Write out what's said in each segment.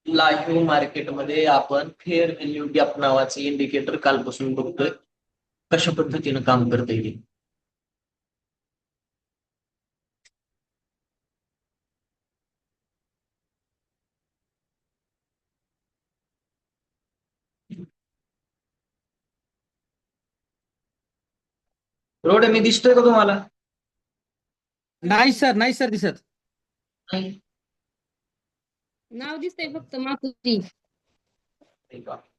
Live मार्केटमध्ये आपण fair value gap नावाचे इंडिकेटर कालपासून बघतोय. कशा पद्धतीनं काम करता ते. रोड मी दिसतोय का तुम्हाला? नाही सर, नाही सर दिसत. नाही. नाव दिसतंय फक्त मारुती. ठीक आहे.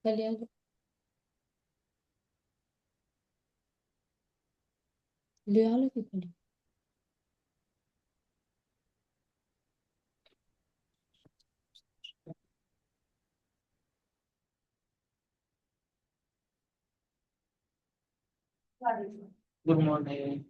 खाली आलं. आलं की खाली. Good morning.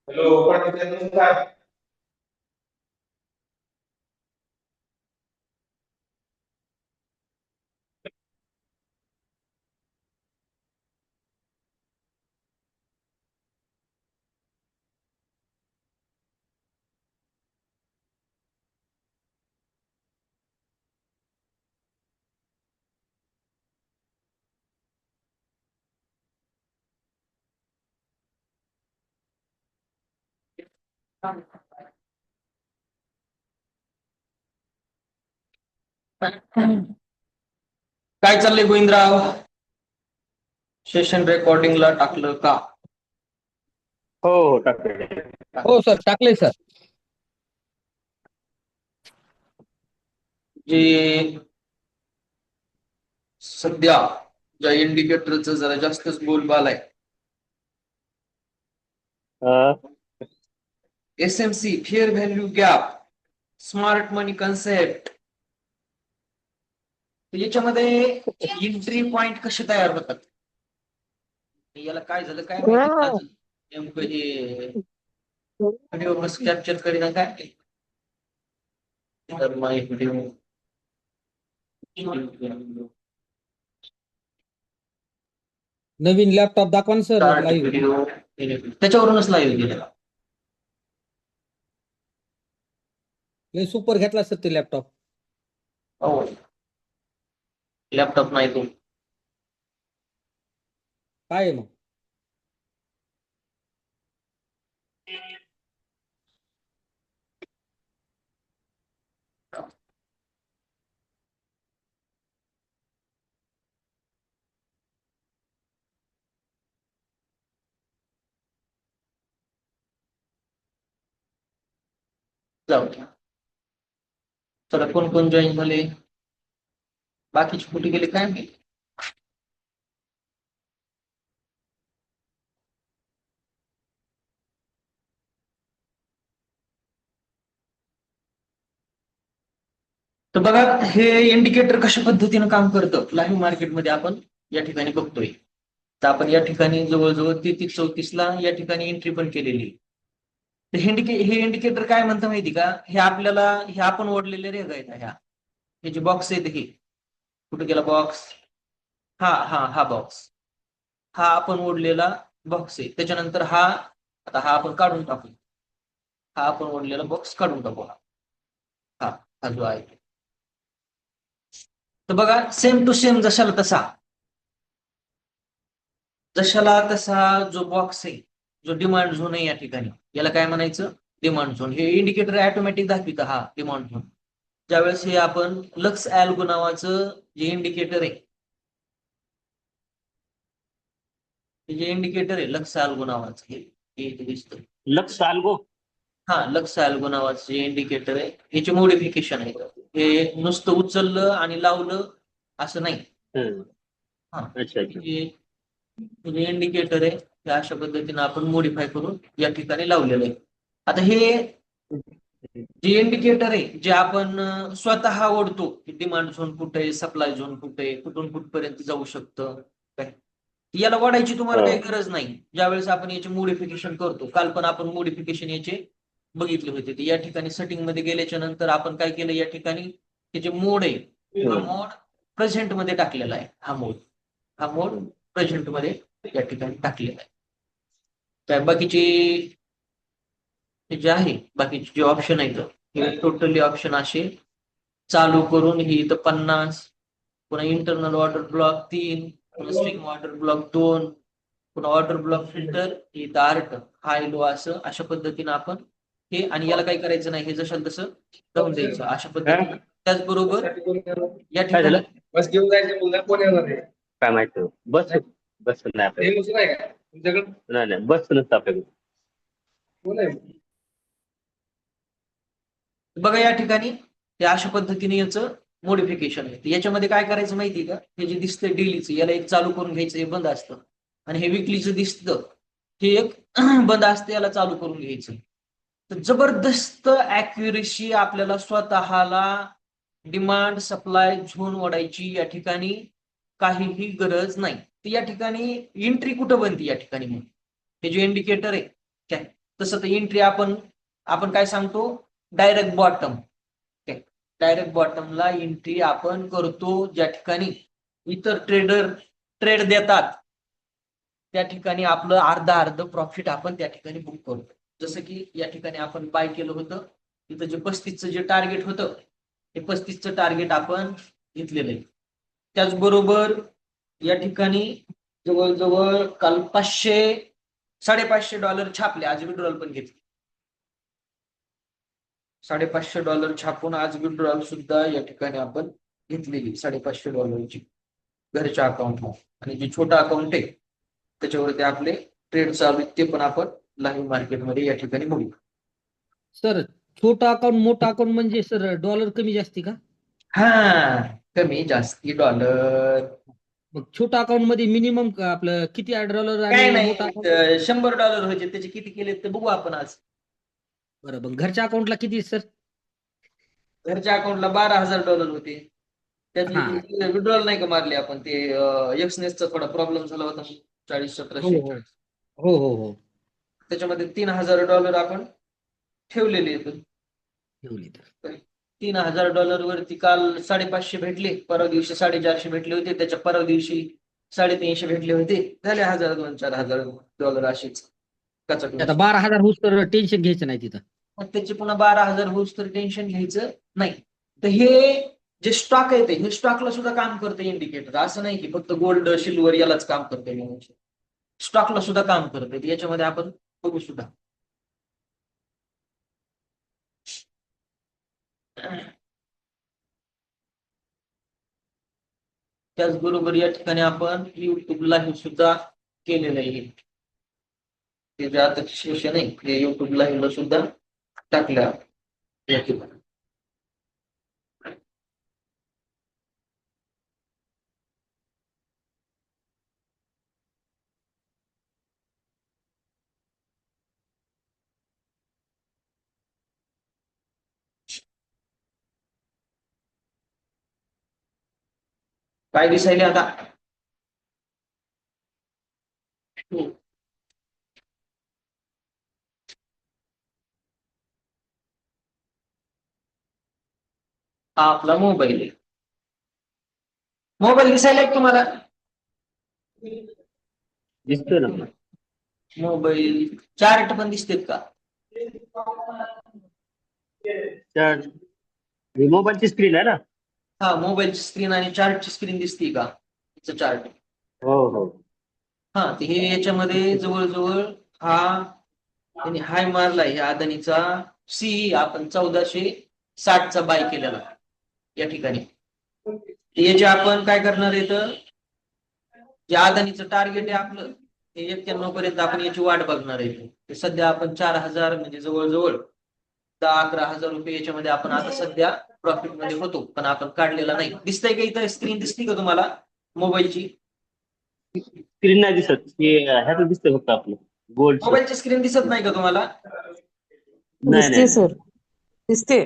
हॅलो पाटील नमस्कार. काय चाललंय गोविंदराव? सेशन रेकॉर्डिंगला टाकलं का? हो हो टाकले. हो सर, टाकले सर. जे सध्या ज्या इंडिकेटरचं जरा जास्तच बोलबाल आहे. SMC fair value gap, smart money concept, याच्यामध्ये एंट्री पॉइंट कसे तयार होतात? याला काय झालं काय माहिती? नेमकं हे व्हिडिओ कसं कॅप्चर करीना काय? तर माय व्हिडिओ नवीन लॅपटॉप दाखवा ना सर लाईव्ह. व्हिडिओ त्याच्यावरूनच लाईव्ह गेलेला. लय सुपर घेतला सर ते लॅपटॉप. हो, लॅपटॉप नाही तो. काय आहे मग? जाऊ द्या. चला, कोण कोण जॉईन झाले? बाकीचे कुठे गेले काय माहिती? तर बघा, हे इंडिकेटर कशा पद्धतीनं काम करतं लाईव्ह मार्केटमध्ये आपण या ठिकाणी बघतोय. तर आपण या ठिकाणी जवळजवळ 33-34 ला या ठिकाणी एंट्री पण केलेली आहे. तर हे इंडिकेटर काय म्हणतं माहिती का, हे आपल्याला हे आपण ओढलेले रेग आहेत हे जे बॉक्स आहेत हे कुठे गेला बॉक्स, हा बॉक्स, हा आपण ओढलेला बॉक्स आहे. त्याच्यानंतर आता हा आपण काढून टाकू, हा आपण ओढलेला बॉक्स काढून टाकू, हा जो आहे. तर बघा सेम टू सेम जशाला तसा जो बॉक्स आहे, जो डिमांड झोन आहे या ठिकाणी, याला काय म्हणायचं, डिमांड झोन. हे इंडिकेटर ऑटोमॅटिक दाखवित हा डिमांड झोन. ज्यावेळेस हे आपण लक्स ॲल्गो नावाचं जे इंडिकेटर आहे, जे इंडिकेटर आहे लक्स ॲल्गो नावाचं हे इथे दिसतं. लक्स आल्गो. हा, लक्स ॲल्गो नावाचं जे इंडिकेटर आहे याचे मॉडिफिकेशन आहे. हे नुसतं उचललं आणि लावलं असं नाही. हा, अच्छा. हे इंडिकेटर आहे हे अशा पद्धतीने आपण मॉडिफाय करून या ठिकाणी लावलेलं आहे. आता हे जे इंडिकेटर आहे जे आपण स्वतः ओढतो, डिमांड झोन कुठे आहे, सप्लाय झोन कुठे आहे, कुठून कुठपर्यंत जाऊ शकतं, काय याला ओढायची तुम्हाला काही गरज नाही. ज्यावेळेस आपण याचे मॉडिफिकेशन करतो, काल पण आपण मॉडिफिकेशन याचे बघितले होते. तर या ठिकाणी सेटिंग मध्ये गेल्याच्या नंतर आपण काय केलं, या ठिकाणी हे जे मोड आहे हा मोड प्रेझेंट मध्ये टाकलेला आहे. हा मोड प्रेझेंट मध्ये या ठिकाणी टाकलेला आहे. काय बाकीचे जे आहे, बाकीचे जे ऑप्शन आहेत हे टोटली ऑप्शन असे चालू करून ही इथं 50, पुन्हा इंटरनल वॉटर ब्लॉक 3, पुन्हा स्ट्रीम वॉटर ब्लॉक 2, पुन्हा वॉटर ब्लॉक फिल्टर इथं आर्ट हाय लो असं अशा पद्धतीनं आपण हे, आणि याला काही करायचं नाही, हे जसं तसं जाऊन द्यायचं अशा पद्धतीनं. त्याचबरोबर या काय झालं? ठिकाणी बस घेऊन जायचं मुलं कोण येणार आहे? काय माहिती, बस नाही आपल्याकडे. हे दुसरं आहे का तुमच्याकडे? नाही बस नसतं आपल्याकडे. कोण आहे? बघा या ठिकाणी हे अशा पद्धतीने याचं मॉडिफिकेशन आहे. याच्यामध्ये काय करायचं माहिती का, हे जे दिसतंय डेलीचं याला एक चालू करून घ्यायचं, हे बंद असतं. आणि हे विकलीचं दिसतं हे एक बंद असतं, याला चालू करून घ्यायचं. तर जबरदस्त ऍक्युरेसी आपल्याला स्वतःला डिमांड सप्लाय झोन ओढायची या ठिकाणी काहीही गरज नाही. तर या ठिकाणी एंट्री कुठं बनते या ठिकाणी, मग हे जे इंडिकेटर आहे काय, तसं तर एंट्री आपण काय सांगतो, डायरेक्ट बॉटम, डायरेक्ट बॉटमला एंट्री आपण करतो. ज्या ठिकाणी इतर ट्रेडर ट्रेड देतात त्या ठिकाणी आपलं अर्ध प्रॉफिट आपण त्या ठिकाणी बुक करतो. जसं की या ठिकाणी आपण बाय केलं होतं, तिथं जे 35चं जे टार्गेट होतं ते 35चं टार्गेट आपण घेतलेलं आहे. त्याचबरोबर या ठिकाणी जवळजवळ काल $500 छापले, आज विड्रॉल पण घेतली. $550 छापून आज विड्रॉल सुद्धा या ठिकाणी आपण घेतलेली $550 घरच्या अकाउंटला. आणि जे छोटा अकाउंट आहे त्याच्यावरती आपले ट्रेड चालू आहेत, ते पण आपण लाईव्ह मार्केटमध्ये या ठिकाणी बघू. सर छोटा अकाउंट मोठा अकाउंट म्हणजे सर डॉलर कमी जास्ती का? हा, कमी जास्ती डॉलर मग छोटा अकाउंट मध्ये मिनिमम आपलं किती डॉलर काय आणि मोठा अकाउंट? नाही, $100 होते, त्याचे किती केले ते बघू आपण आज. बरं घरच्या अकाउंटला किती सर? घरच्या अकाउंटला $12,000 होते. त्यातले हा. विड्रॉल नाही का मारले आपण, ते एक्सनेसचा थोडा प्रॉब्लेम झाला होता, 40-1700. हो हो हो हो त्याच्यामध्ये $3,000 आपण ठेवलेले आहेत. ठेवली तर $3,000 वरती काल 550 भेटले, परवा दिवशी 450 भेटले होते, त्याच्या परवा दिवशी 350 भेटले होते, झाले $1,000-2,000 अशीच कचाकून. आता 12,000 होस तर टेन्शन घ्यायचं नाही तिथं. मग त्याचे पुन्हा 12,000 होऊस तर टेन्शन घ्यायचं नाही. तर हे जे स्टॉक आहे ते हे स्टॉकला सुद्धा काम करतं इंडिकेटर, असं नाही की फक्त गोल्ड सिल्वर यालाच काम करतं, स्टॉकला सुद्धा काम करतं. याच्यामध्ये आपण बघू सुद्धा. त्याचबरोबर या ठिकाणी आपण युट्यूबला हे सुद्धा केलेलं आहे, ते जे आता सेशन आहे ते युट्यूब लाईव्हला सुद्धा टाकल्या या ठिकाणी. काय दिसायले आता, हो. हा आपला मोबाईल आहे. मोबाईल दिसायला आहे का तुम्हाला? दिसतोय ना. मोबाईल चार्ट पण दिसतेत का? चार्ट ही मोबाईलची स्क्रीन आहे ना. हा, मोबाईलची स्क्रीन आणि चार्टची स्क्रीन दिसते का? चार्ट. हो हो. हा, ते हे याच्यामध्ये जवळजवळ हा त्यांनी हाय मारलाय ह्या अदानीचा सी आपण 1460 बाय केलेला या ठिकाणी. याचे आपण काय करणार आहे तर जे अदानीचं टार्गेट आहे आपलं ते 91 पर्यंत आपण याची वाट बघणार आहे. ते सध्या आपण 4000 म्हणजे जवळजवळ 10-11 हजार रुपये याच्यामध्ये आपण आता सध्या प्रॉफिट मध्ये होतो, पण आपण काढलेला नाही. दिसतंय का इथं स्क्रीन दिसते का तुम्हाला मोबाईलची? स्क्रीन नाही दिसत. हे ह्याचं दिसतंय फक्त आपलं गोल्ड. मोबाईलची स्क्रीन दिसत नाही का तुम्हाला? नाही दिसते नाही. सर, दिसते.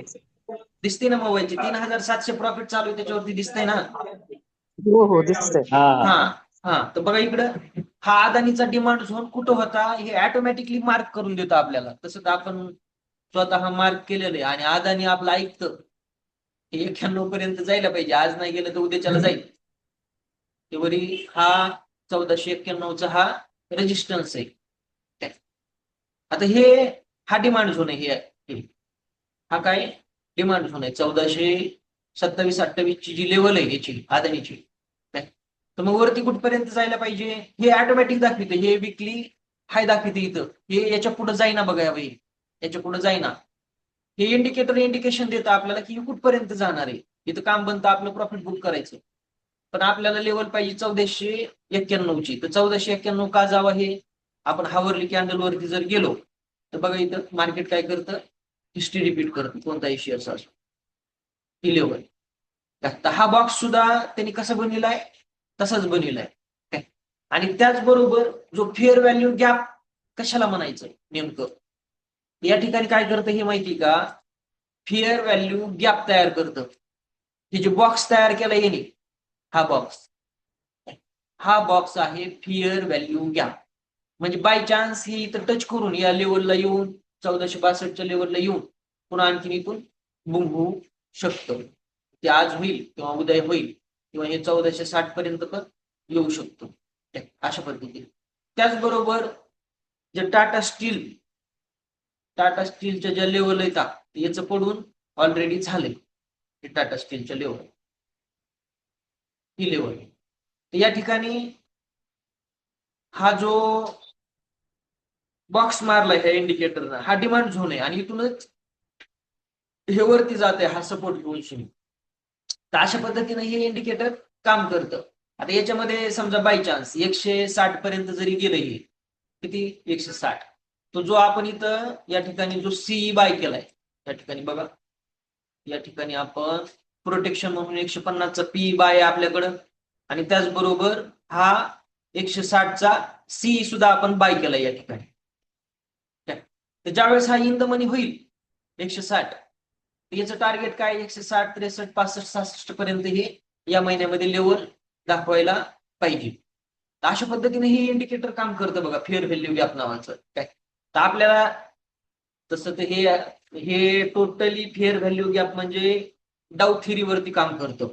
दिसते ना मोबाईलची 3700 प्रॉफिट चालू आहे त्याच्यावरती दिसतंय ना. हो हो दिसते. हा हा हा, तर बघा इकडं हा अदानीचा डिमांड झोन कुठं होता हे ऑटोमॅटिकली मार्क करून देतो आपल्याला. तसं तर आपण स्वतः मार्क केलेलं आहे आणि अदानी आपलं ऐकतं. हे 91 पर्यंत जायला पाहिजे, आज नाही गेलं तर उद्याच्याला जाईल. तेवढी हा 1491चा हा रेजिस्टन्स आहे. आता हा डिमांड झोन आहे. हा काय डिमांड झोन आहे 1427-28 ची जी लेवल आहे याची अदानीची. तर मग वरती कुठपर्यंत जायला पाहिजे हे ऑटोमॅटिक दाखविते. हे विकली हाय दाखविते इथं. हे याच्या पुढे जाईना बघा यावेळी, याच्या पुढे जाईना. हे इंडिकेशन देतं आपल्याला की कुठपर्यंत जाणार आहे. इथं काम बनतं आपलं प्रॉफिट बुक करायचं, पण आपल्याला लेवल पाहिजे 1491 ची. तर 1491 का जावं हे आपण हावरली कॅन्डल वरती जर गेलो तर बघा इथं मार्केट काय करतं, हिस्ट्री रिपीट करतं कोणताही शेअर असो ही लेवल. तर हा बॉक्स सुद्धा त्यांनी कसा बनविलाय तसाच बनविलाय. आणि त्याचबरोबर जो फेअर व्हॅल्यू गॅप कशाला म्हणायचं नेमकं या ठिकाणी काय करतं हे माहिती का? फेअर व्हॅल्यू गॅप तयार करतं. हे जे बॉक्स तयार केला येणे हा बॉक्स आहे फेअर व्हॅल्यू गॅप. म्हणजे बाय चान्स हे इथं टच करून या लेवलला येऊन 1462च्या लेवलला येऊन पुन्हा आणखीन इथून बुम होऊ शकतं. ते आज होईल किंवा उद्या होईल किंवा हे 1460 पर्यंत पण येऊ शकतो अशा पद्धतीने. त्याचबरोबर जे टाटा स्टीलच्या ज्या लेवल येतात याचं पडून ऑलरेडी झालंय. हे टाटा स्टीलच्या लेवल ही लेवल. तर या ठिकाणी हा जो बॉक्स मारलाय ह्या इंडिकेटरना हा डिमांड झोन आहे आणि इथूनच हे वरती जाते हा सपोर्ट घेऊन. तर अशा पद्धतीने हे इंडिकेटर काम करतं. आता याच्यामध्ये समजा बाय चान्स 160 पर्यंत जरी गेलं हे किती 160, तो जो आपण इथं या ठिकाणी जो सी बाय केलाय या ठिकाणी बघा, या ठिकाणी आपण प्रोटेक्शन म्हणून 150चा पी बाय आपल्याकडं आणि त्याचबरोबर हा 160चा सी सुद्धा आपण बाय केलाय या ठिकाणी. तर ज्यावेळेस हा इन द मनी होईल 160, याचं टार्गेट काय 160, 63, 65, 66 पर्यंत हे या महिन्यामध्ये लेवल दाखवायला पाहिजे. तर अशा पद्धतीने हे इंडिकेटर काम करतं बघा फेअर व्हॅल्यू गॅप नावाचं. काय तर आपल्याला तसं तर हे टोटली फेअर व्हॅल्यू गॅप म्हणजे डाउ थेरी वरती काम करतं.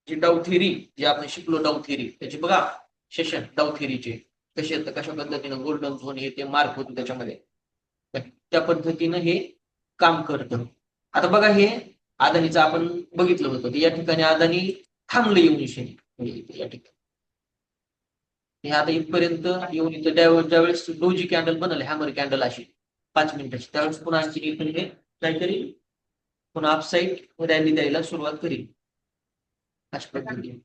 जी डाउ थेरी जे आपण शिकलो डाउ थेरी त्याची बघा सेशन डाउ थेरीचे कशा पद्धतीनं गोल्डन झोन हे ते मार्क होतो त्याच्यामध्ये त्या पद्धतीनं हे काम करतं. आता बघा हे अदानीचं आपण बघितलं होतं या ठिकाणी अदानी थांबलं येऊन या ठिकाणी. हे आता इथपर्यंत येऊन इथं ज्यावेळेस डोजी कॅन्डल बनल हॅमर कॅन्डल अशी 5 मिनिटाची त्यावेळेस पुन्हा आणखी इथून हे काहीतरी पुन्हा अपसाईड रॅली द्यायला सुरुवात करेल अशा पद्धतीने.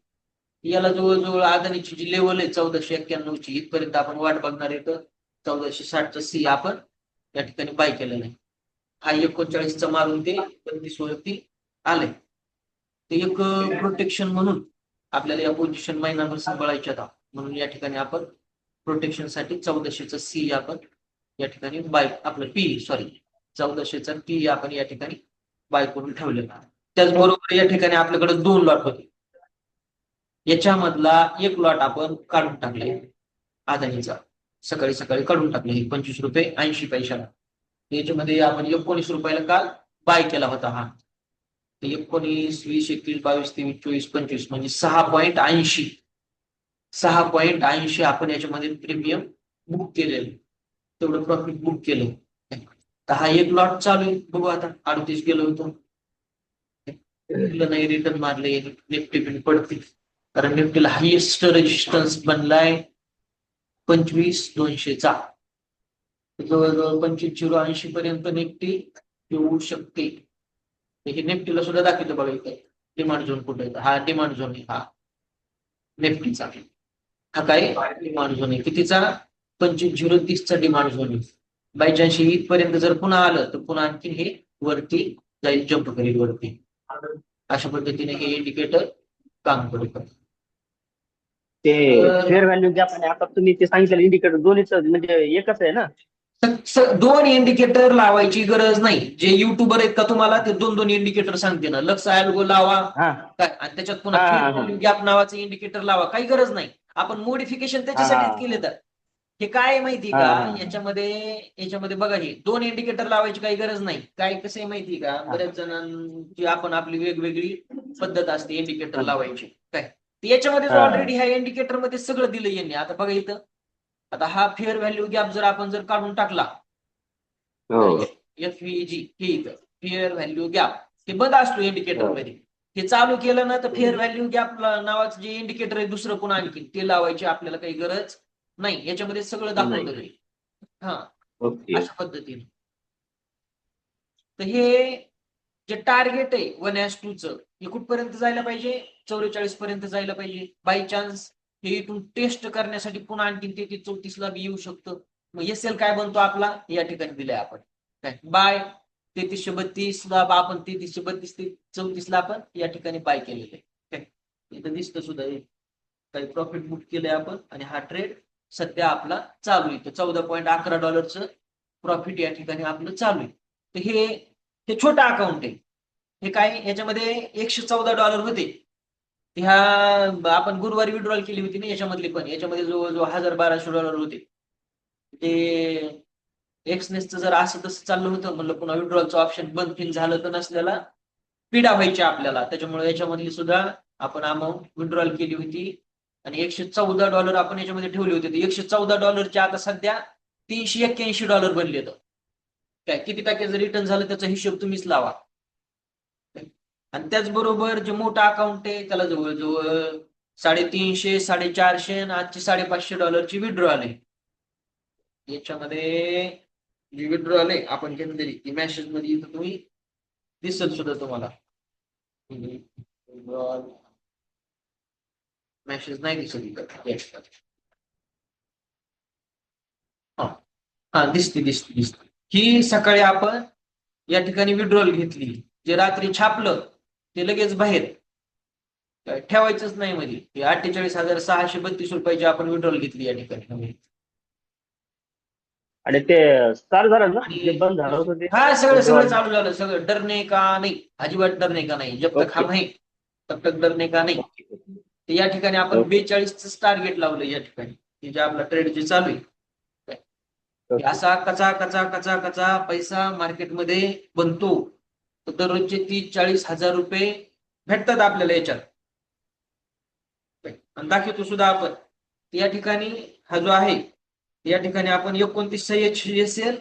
याला जवळजवळ अदानीची जी लेवल आहे 1491 ची इथपर्यंत आपण वाट बघणार आहे. तर 1460चा सी आपण या ठिकाणी बाय केलेला आहे. हा 39चा मारून ते 32 वरती आलंय. ते एक प्रोटेक्शन म्हणून आपल्याला या पोझिशन महिनाभर सांभाळायच्या होता म्हणून या ठिकाणी आपण प्रोटेक्शन साठी 1400चा सी आपण या ठिकाणी बाय आपलं पी 1400चा पी आपण या ठिकाणी बाय करून ठेवलेला. त्याचबरोबर या ठिकाणी आपल्याकडे 2 लॉट होते. याच्यामधला एक लॉट आपण काढून टाकलाय अदानीचा. सकाळी सकाळी काढून टाकले हे 25 रुपये 80 पैशाला. याच्यामध्ये आपण 19 रुपयाला काल बाय केला होता हा. तर 19, 20, 21, 22, 23, 24, 25 म्हणजे 6.80 आपण याच्यामध्ये प्रीमियम बुक केलेलं, तेवढं प्रॉफिट बुक केलं. तर हा एक लॉट चालू आहे, बघू आता 38 गेलो होतो, नाही रिटर्न मारले, निफ्टी पण पडते कारण निफ्टीला हायएस्ट रेजिस्टन्स बनलाय 25,200चा. जवळजवळ 25,080 पर्यंत निफ्टी येऊ शकते. हे निफ्टीला सुद्धा दाखवतो बघा इथे डिमांड झोन कुठे आहे. हा डिमांड झोन आहे, हा निफ्टीचा. हा काय डिमांड झोन आहे कितीचा? 25,030चा डिमांड झोन आहे. बाय चान्स इथपर्यंत जर पुन्हा आलं तर पुन्हा आणखी हे वरती जाईल, जम्प करेल वरती. अशा पद्धतीने हे इंडिकेटर काम करतं. ते फेअर व्हॅल्यू गॅप आणि आता तुम्ही ते सांगितलं इंडिकेटर दोन्हीच म्हणजे एकच आहे ना? दोन इंडिकेटर लावायची गरज नाही. जे युट्यूबर आहेत का तुम्हाला ते दोन इंडिकेटर सांगते ना, लक्स अल्गो लावा हा काय आणि त्याच्यात हा, पुन्हा हा. गॅप नावाचं इंडिकेटर लावा, काही गरज नाही. आपण मोडिफिकेशन त्याच्यासाठीच केले. तर हे काय आहे माहिती का, हा. याच्यामध्ये बघा हे दोन इंडिकेटर लावायची काही गरज नाही. काय कसं आहे माहिती का, बऱ्याच जणांची आपण आपली वेगवेगळी पद्धत असते इंडिकेटर लावायची. काय तर याच्यामध्ये हा. ऑलरेडी ह्या इंडिकेटर मध्ये सगळं दिलं यांनी. आता बघा इथं, आता हा फेअर व्हॅल्यू गॅप जर आपण काढून टाकला, हो FVG हे इथं फेअर व्हॅल्यू गॅप हे बंद असतो इंडिकेटर मध्ये. हे चालू केलं ना तर फेअर व्हॅल्यू गॅप नावाचं जे इंडिकेटर आहे दुसरं पुन्हा आणखी ते लावायची आपल्याला काही गरज नाही. याच्यामध्ये सगळं दाखवलं जाईल. हा ओके. अशा पद्धतीने. तर हे जे टार्गेट आहे 1:2चं हे कुठपर्यंत जायला पाहिजे? 44 पर्यंत जायला पाहिजे. बाय चान्स हे इथून टेस्ट करण्यासाठी पुन्हा आणखी 33-34 ला बी येऊ शकतं. मग SL काय बनतो आपला या ठिकाणी दिलाय आपण काय बाय 3332 ला आपण 3332-34 ला आपण या ठिकाणी बाय केलेलं आहे. इथं दिसतं सुद्धा काही प्रॉफिट बुक केलंय आपण आणि हा ट्रेड सध्या आपला चालू आहे. $14.11 प्रॉफिट या ठिकाणी आपलं चालू आहे. तर हे छोटं अकाउंट आहे. हे काय याच्यामध्ये $114 होते. ह्या आपण गुरुवारी विड्रॉल केली होती ना याच्यामधली पण, याच्यामध्ये जवळजवळ $1,000-1,200 होते. ते एक्सनेसचं जर असं तसं चाललं होतं म्हणलं पुन्हा विड्रॉलचं ऑप्शन बंद फिल झालं तर नसल्याला पीडा व्हायची आपल्याला. त्याच्यामुळे याच्यामधली सुद्धा आपण अमाऊंट विड्रॉल केली होती आणि $114 आपण याच्यामध्ये ठेवले होते. $114 आता सध्या $381 बनले. तर काय किती टक्क्याचं रिटर्न झालं त्याचा हिशोब तुम्हीच लावा. आणि त्याचबरोबर जे मोठं अकाउंट आहे त्याला जवळजवळ 350, 450 आणि आजची $550 विड्रॉल आहे. याच्यामध्ये जी विड्रॉल आहे आपण घेतलेली ती मेसेज मध्ये इथं तुम्ही दिसत सुद्धा तुम्हाला मेसेज नाही दिसत इथं. हा दिसते. ही सकाळी आपण या ठिकाणी विड्रॉल घेतली. जे रात्री छापलं ते लगेच बाहेर ठेवायचंच नाही. मध्ये 48,632 रुपयाची आपण विड्रॉल घेतली या ठिकाणी. आणि ते चालू झालं ना, जे बंद झालं होतं ते? हा सगळं चालू झालं. सगळं डरने का नाही, अजिबात डरने का नाही. जब तक हम है तब तक डरने का नाही. तर या ठिकाणी आपण 42च टार्गेट लावलं या ठिकाणी. जे आपला ट्रेड जे चालू आहे असा कचा पैसा मार्केटमध्ये बनतो. तर दररोजचे 30-40 हजार रुपये भेटतात आपल्याला याच्यात आणि दाखवतो सुद्धा आपण. या ठिकाणी हा जो आहे या ठिकाणी आपण 29 असेल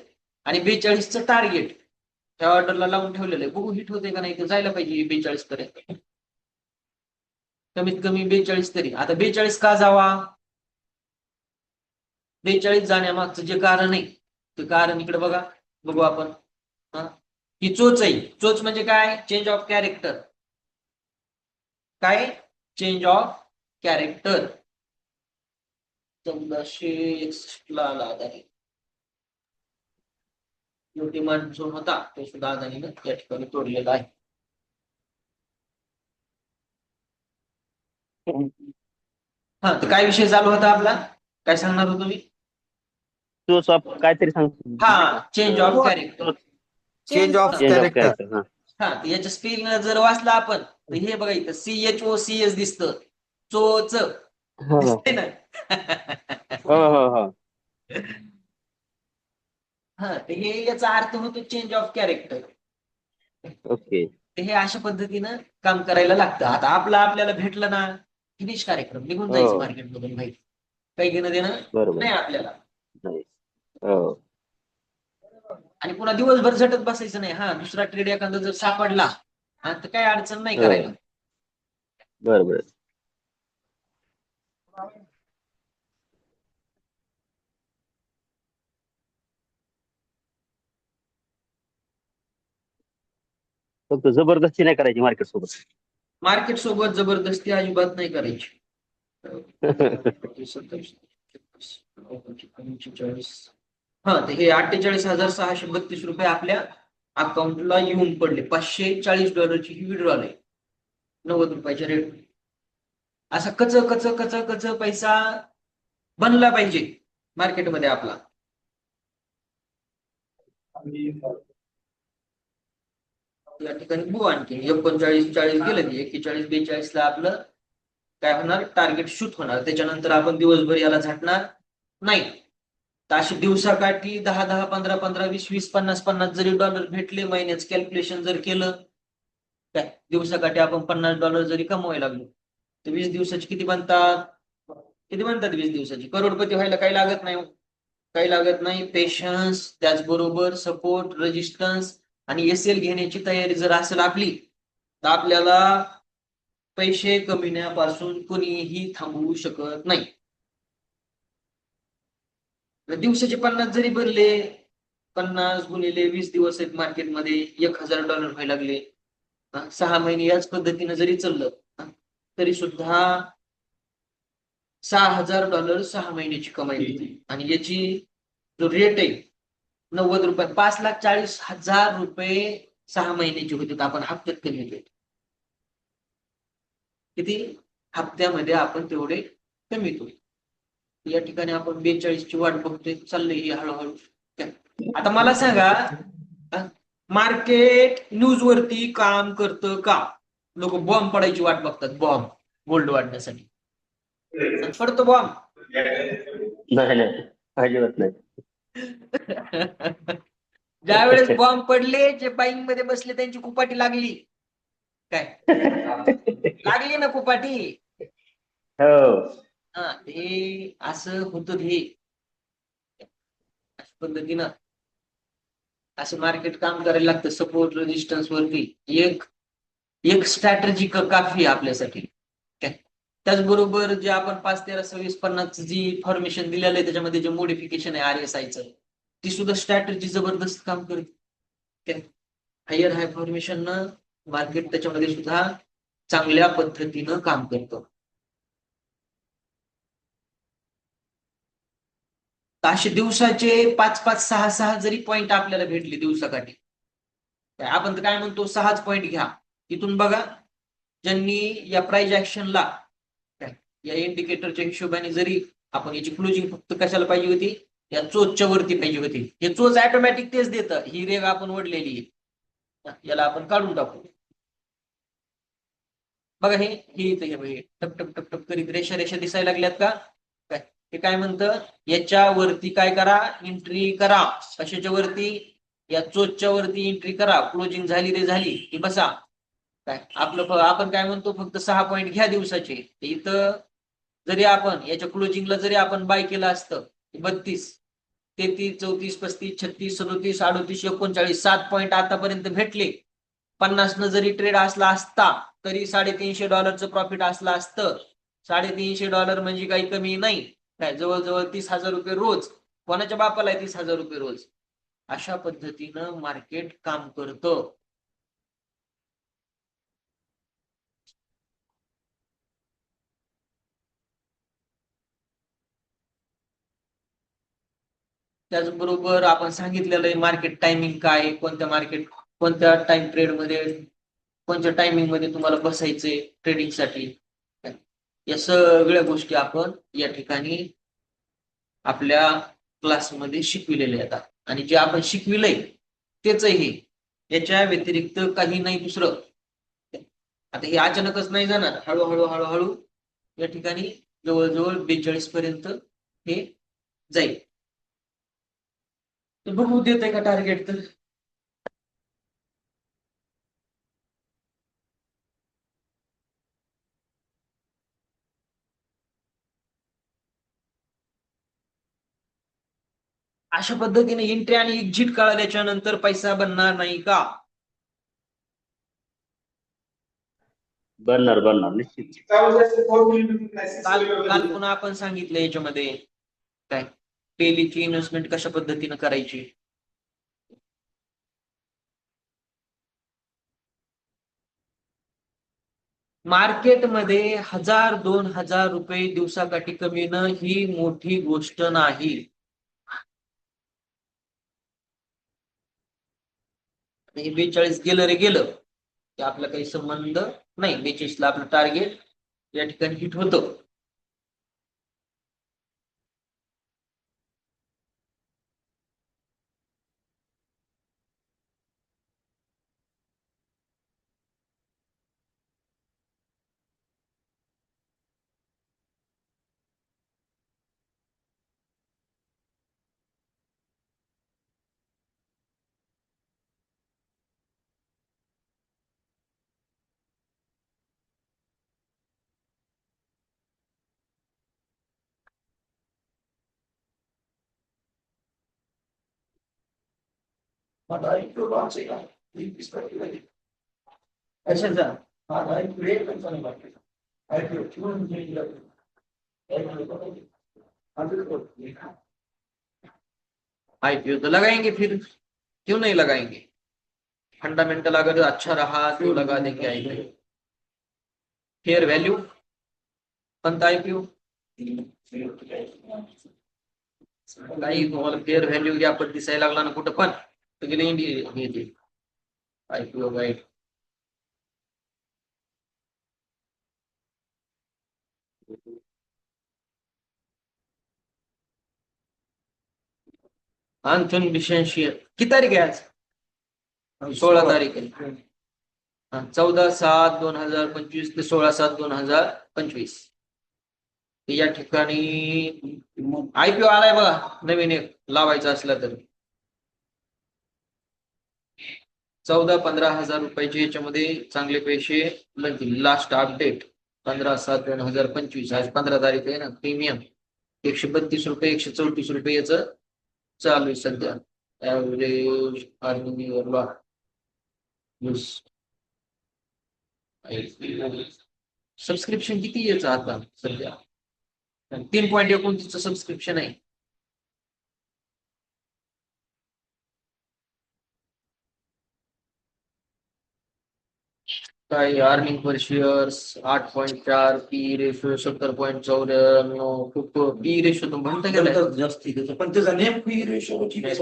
आणि 42चं टार्गेट त्या ऑर्डरला लावून ठेवलेलं आहे. बघू हिट होते का नाही. तर जायला पाहिजे 42 पर्यंत, कमीत कमी 42 तरी. आता 42 का जावा? 42 जाण्यामागचं जे कारण आहे ते कारण इकडे बघू आपण. ही चोच आहे. चोच म्हणजे काय? Change of character. काय? Change of character. 1461 ला आला अदानी. जो डिमांड झोन होता तो सुद्धा अदानीनं या ठिकाणी तोडलेला आहे. हा तर काय विषय चालू होता आपला? काय सांगणार होतो मी? सोर्स ऑफ काहीतरी सांगतो. हा change of character. Change of change of character. Character. हा तर याच्या स्पेलिंग जर वाचला आपण तर हे बघा इथं CHOCS दिसतं. चोच हो दिसते ना. हो. हा ते हे याचा अर्थ होतो चेंज ऑफ कॅरेक्टर. ओके. ते हे अशा पद्धतीनं काम करायला लागतं. आता आपल्याला भेटलं ना फिनिश कार्यक्रम निघून जायचं हो. मार्केटमधून माहिती काही घेणं देणं बरोबर. नाही आपल्याला. नाही. हो. आणि पुन्हा दिवसभर झटत बसायचं नाही. हा दुसरा ट्रेड एखादा जर सापडला हा तर काही अडचण नाही हो. करायला. बरोबर. फक्त जबरदस्ती नाही करायची मार्केट सोबत. मार्केट सोबत जबरदस्ती अजिबात नाही करायची. 45. हा ते हे 48,632 रुपये आपल्या अकाउंटला येऊन पडले. $540 ही विड्रॉल आहे 90 रुपयाच्या रेट. असा कच कच कच कच पैसा बनला पाहिजे मार्केटमध्ये आपला. या ठिकाणी बघू आणखी 39-40 गेलं की 41-42 ला आपलं काय होणार टार्गेट शूट होणार. त्याच्यानंतर आपण दिवसभर याला झटणार नाही. तर अशी दिवसाकाठी 10-10, 15-15, 20-20, 50-50 जरी डॉलर भेटले महिन्याचं कॅल्क्युलेशन जर केलं काय दिवसाकाठी आपण $50 जरी कमवायला लागलो तर 20 दिवसाची किती बनतात 20 दिवसाची करोडपती व्हायला काही लागत नाही. काही लागत नाही. पेशन्स त्याचबरोबर सपोर्ट रेजिस्टन्स आणि एसएल घेण्याची तयारी जर असेल आपली तर आपल्याला पैसे कमविण्यापासून कोणीही थांबवू शकत नाही. दिवसाचे 50 जरी बनले 50 गुणिले 20 दिवस आहेत मार्केटमध्ये $1,000 व्हायला लागले. 6 महिने याच पद्धतीने जरी चाललं तरी सुद्धा $6,000 6 महिन्याची कमाई होती. आणि याची जो रेट आहे 90 रुपये 5,40,000 रुपये 6 महिन्याची होती. आपण हप्त्यात कमी होते किती हप्त्यामध्ये आपण तेवढे कमीतो. या ठिकाणी आपण 42 ची वाट बघतोय चाललंय ही हळूहळू. आता मला सांगा मार्केट न्यूज वरती काम करतं का? लोक बॉम्ब पडायची वाट बघतात. बॉम्ब गोल्ड वाढण्यासाठी पडतो बॉम्ब नाही नाही अजिबात नाही. ज्या वेळेस बॉम्ब पडले जे बाईंग मध्ये बसले त्यांची कुपाटी लागली काय लागली ना कुपाटी. हो. हा हे असं होतं. हे अशा पद्धतीनं असं मार्केट काम करायला लागतं. सपोर्ट रेजिस्टन्स वरती एक एक स्ट्रॅटजी काफी आहे आपल्यासाठी. त्याचबरोबर जे आपण 5, 13, 26, 50 जी फॉर्मेशन दिलेलं आहे त्याच्यामध्ये जे मोडिफिकेशन आहे RSIचं ती सुद्धा स्ट्रॅटजी जबरदस्त काम करते. हायर हाय फॉर्मेशन मार्केट त्याच्यामध्ये सुद्धा चांगल्या पद्धतीनं काम करतं. असे दिवसाचे 5-5, 6-6 जरी पॉइंट आपल्याला भेटले दिवसाकाठी आपण तर काय म्हणतो 6च पॉइंट घ्या. इथून बघा ज्यांनी या प्राइस ऍक्शनला या इंडिकेटरच्या हिशोबाने जरी आपण याची क्लोजिंग फक्त कशाला पाहिजे होती या चोचच्या वरती पाहिजे होती. हे चोच ऑटोमॅटिक तेच देतं. ही रेग आपण ओढलेली आहे याला आपण काढून टाकू. बघा हे टप टप टप टप करीत रेषा रेषा दिसायला लागल्यात का काय ते काय म्हणतं याच्यावरती काय करा एंट्री करा. कशाच्या वरती या चोचच्या वरती एंट्री करा. क्लोजिंग झाली रे झाली की बसा काय आपलं आपण काय म्हणतो फक्त 6 पॉइंट घ्या दिवसाचे. इथं जरी आपण याच्या क्लोजिंगला जरी आपण बाय केलं असतं 32, 33, 34, 35, 36, 37, 38, 39 7 पॉइंट आतापर्यंत भेटले. 50 न जरी ट्रेड असला असता तरी $350 प्रॉफिट असलं असतं. $350 म्हणजे काही कमी नाही काय जवळजवळ 30,000 रुपये रोज. कोणाच्या बापाला आहे 30,000 रुपये रोज. अशा पद्धतीनं मार्केट काम करतं. त्याचबरोबर आपण सांगितलेलं आहे मार्केट टायमिंग काय कोणत्या टाइम ट्रेड मध्ये कोणत्या टायमिंग मध्ये तुम्हाला बसायचंय ट्रेडिंगसाठी. या सगळ्या गोष्टी आपण या ठिकाणी आपल्या क्लासमध्ये शिकविलेले आहेत. आणि जे आपण शिकविलंय तेच हे याच्या व्यतिरिक्त काही नाही दुसरं. आता हे अचानकच नाही जाणार. हळूहळू हळूहळू या ठिकाणी जवळजवळ 42 पर्यंत हे जाईल. तर बघू देते का टार्गेट तर. अशा पद्धतीने एंट्री आणि एक्झिट कळाल्याच्या नंतर पैसा बनणार नाही का? बनणार निश्चित. काल पुन्हा आपण सांगितलं याच्यामध्ये काय डेलीची इन्व्हेस्टमेंट कशा पद्धतीने करायची. मार्केटमध्ये 1000-2000 रुपये दिवसाकाठी कमविणं ही मोठी गोष्ट नाही. आणि 42 गेलं रे गेलं की आपला काही संबंध नाही. 42 ला आपलं टार्गेट या ठिकाणी हिट होतं. कशाचा आईपीओ तो लगाएंगे, फिर क्यों नहीं लगाएंगे? फंडामेंटल अगर अच्छा रहा तो लगा देंगे आईपीओ. फेयर व्हॅल्यू कोणता आईपीओ? काही तुम्हाला फेअर व्हॅल्यू या पण दिसायला लागला ना कुठं पण तर गेले इंडिया आयपीओ गाईड. अनफिन डिसेन्शियल किती तारीख आहे आज? 16 तारीख आहे. 14/7/2025 ते 16/7/2025 या ठिकाणी आयपीओ आलाय बघा. नवीन एक लावायचा असला तर 14-15 हजार रुपयाचे याच्यामध्ये चांगले पैसे लागतील. लास्ट अपडेट 15/7/2025 आज 15 तारीख आहे ना. प्रीमियम 132 रुपये 134 रुपये याचं चालू आहे सध्या. ऍव्हरेज अर्निंग सबस्क्रिप्शन किती याचं आता सध्या? 3.29 सबस्क्रिप्शन आहे. काय earning per shares 8.4 P ratio 70.94 खूप पी रेशो तो म्हणता गेला जास्ती त्याचं पण त्याचा name P ratio 25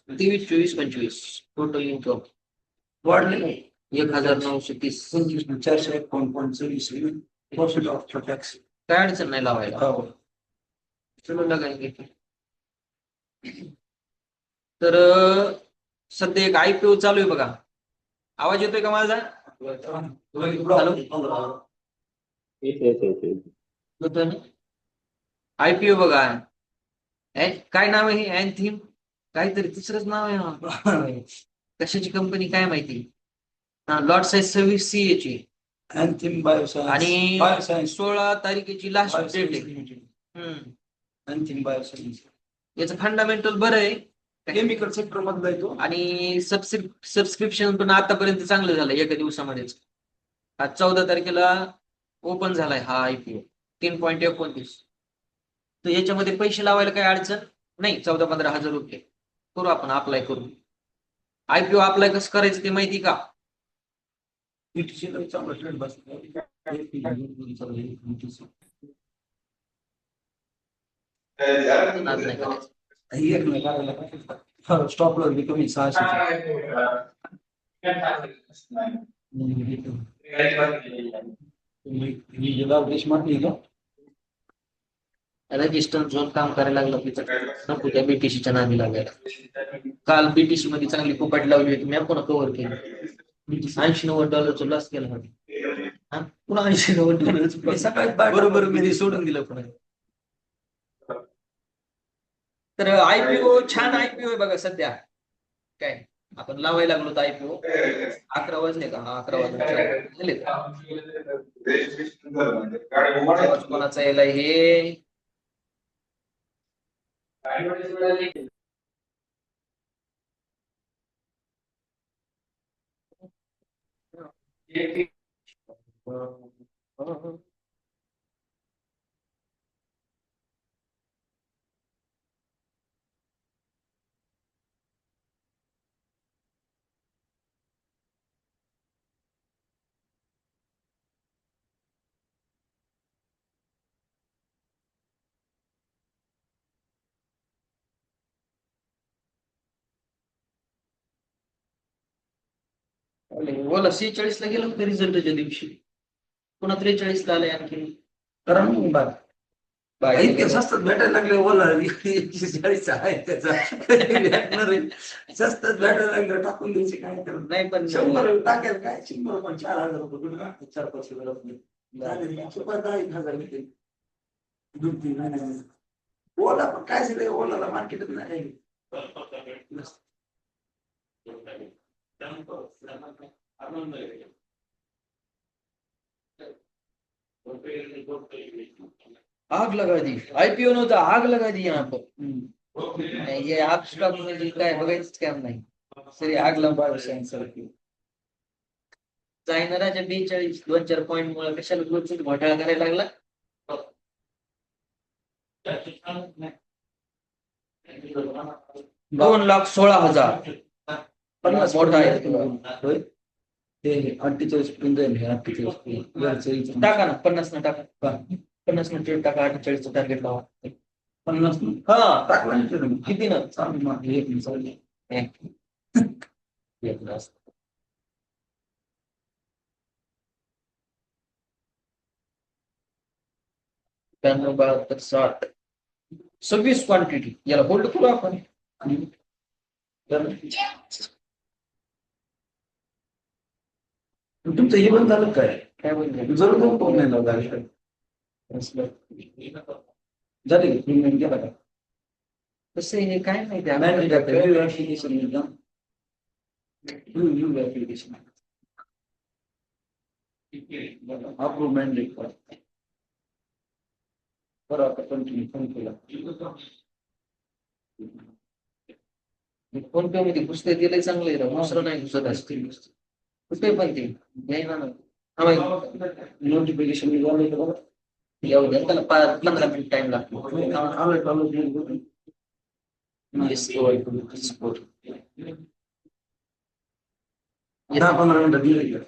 23-24-25 total income वाढले 1930. 451.24 ऑफ टॅक्स. काय अडचण नाही लावायला. चलो लगाएंगे. तर सध्या एक आयपीओ चालू आहे बघा. आवाज येतोय का माझा? येतोय ना. आयपीओ बघा. काय नाव आहे? अँथीम काहीतरी तिसरंच नाव आहे. कशाची कंपनी काय माहिती. लॉट साईज 26 ची अँथिम बायोसायन्स आणि 16 तारखेची लास्ट डेट आहे. अँथिम बायोसायन्स याचं फंडामेंटल बरं आहे. केमिकल सेक्टर मधला येतो आणि सबस्क्रिप्शन पण आतापर्यंत चांगलं झालं एका दिवसामध्येच. आज 14 तारखेला ओपन झालाय हा आयपीओ 3.29. तर याच्यामध्ये पैसे लावायला काही अडचण नाही. 14-15 हजार रुपये करू आपण अप्लाय करू. आयपीओ अप्लाय कसं करायचं ते माहिती का? चांगला ट्रेंड बसला. नाद नाही करायचं. एक नाही करायला स्टॉप लॉस बी कमी 600. देश मारली का रेजिस्टन्स झोन काम करायला लागलं तिथं नको त्या बीटीसीच्या नादी लागायला. काल बीटीसी मध्ये चांगली फुकट लावली होती, मी पुन्हा कव्हर केली. $80-90 लॉस केला होता. हा? पुन्हा $80-90 सकाळी बरोबर मी सोडून दिलं पुन्हा. तर आयपीओ छान आयपीओ आहे बघा सध्या. काय आपण लावायला लागलो तर आयपीओ 11 वाजले का? 11 वाजले का? कोणाचा यायला हे बोला 46 ला गेलो होतं रिझल्टच्या दिवशी, पुन्हा 43 ला आलंय आणखी. कारण मग इतके स्वस्तात भेटायला लागले बोला 140 आहे त्याचा भेटणार आहे. स्वस्तात भेटायला लागलं टाकून द्यायचे काय करत नाही पण 100 टाकेल काय 100 पण 4,000 रुपये 4-5,000 भेटेल 2-3 महिन्यामध्ये. ओला पण काय सगळे ओलाला मार्केटच नाही. आग लगा दी, आयपीओ नव्हता आग लगा दी यहाँ पर. ये आग स्टॉक म्हणजे काय बघायचं काम नाही, सरी आग लांबा चायनाच्या 42 2-4 पॉईंट मुळे कशाला ग्रोथचा घोटाळा करायला लागला. 2,16,000 50 मोठा आहे. होय ते 48 पर्यंत जाईल हे 48 टाका ना 50 न टाका, 50 न ट्रेड टाका, 48 टार्गेट लावा. 50 हा टाकला नाही तुम्ही. किती ना चालेल मग हे पण चालेल. ब्याण्णव 72 60 26 क्वांटिटी याला होल्ड करू आपण. तुमचं हे पण झालं काय काय बोलतो जरूर कोण नाही लावला झाले प्रीमियम गेला का कसं हे काय माहिती नाही आम्हाला. ऍप्लिकेशन ऍप्लिकेशन अप्रूव्ह मॅन्डेट बरं आता कंटिन्यू फोन केला. फोन पे मध्ये पुस्तक दिलंय चांगलं आहे राव, दुसरं नाही घुसत असतील पुस्तक पण ते घ्यायला ना. नोटिफिकेशन बघा येऊ द्या त्याला 15 मिनिट टाइम लागतो. Yes, score. 10-15 मिनिटं दिले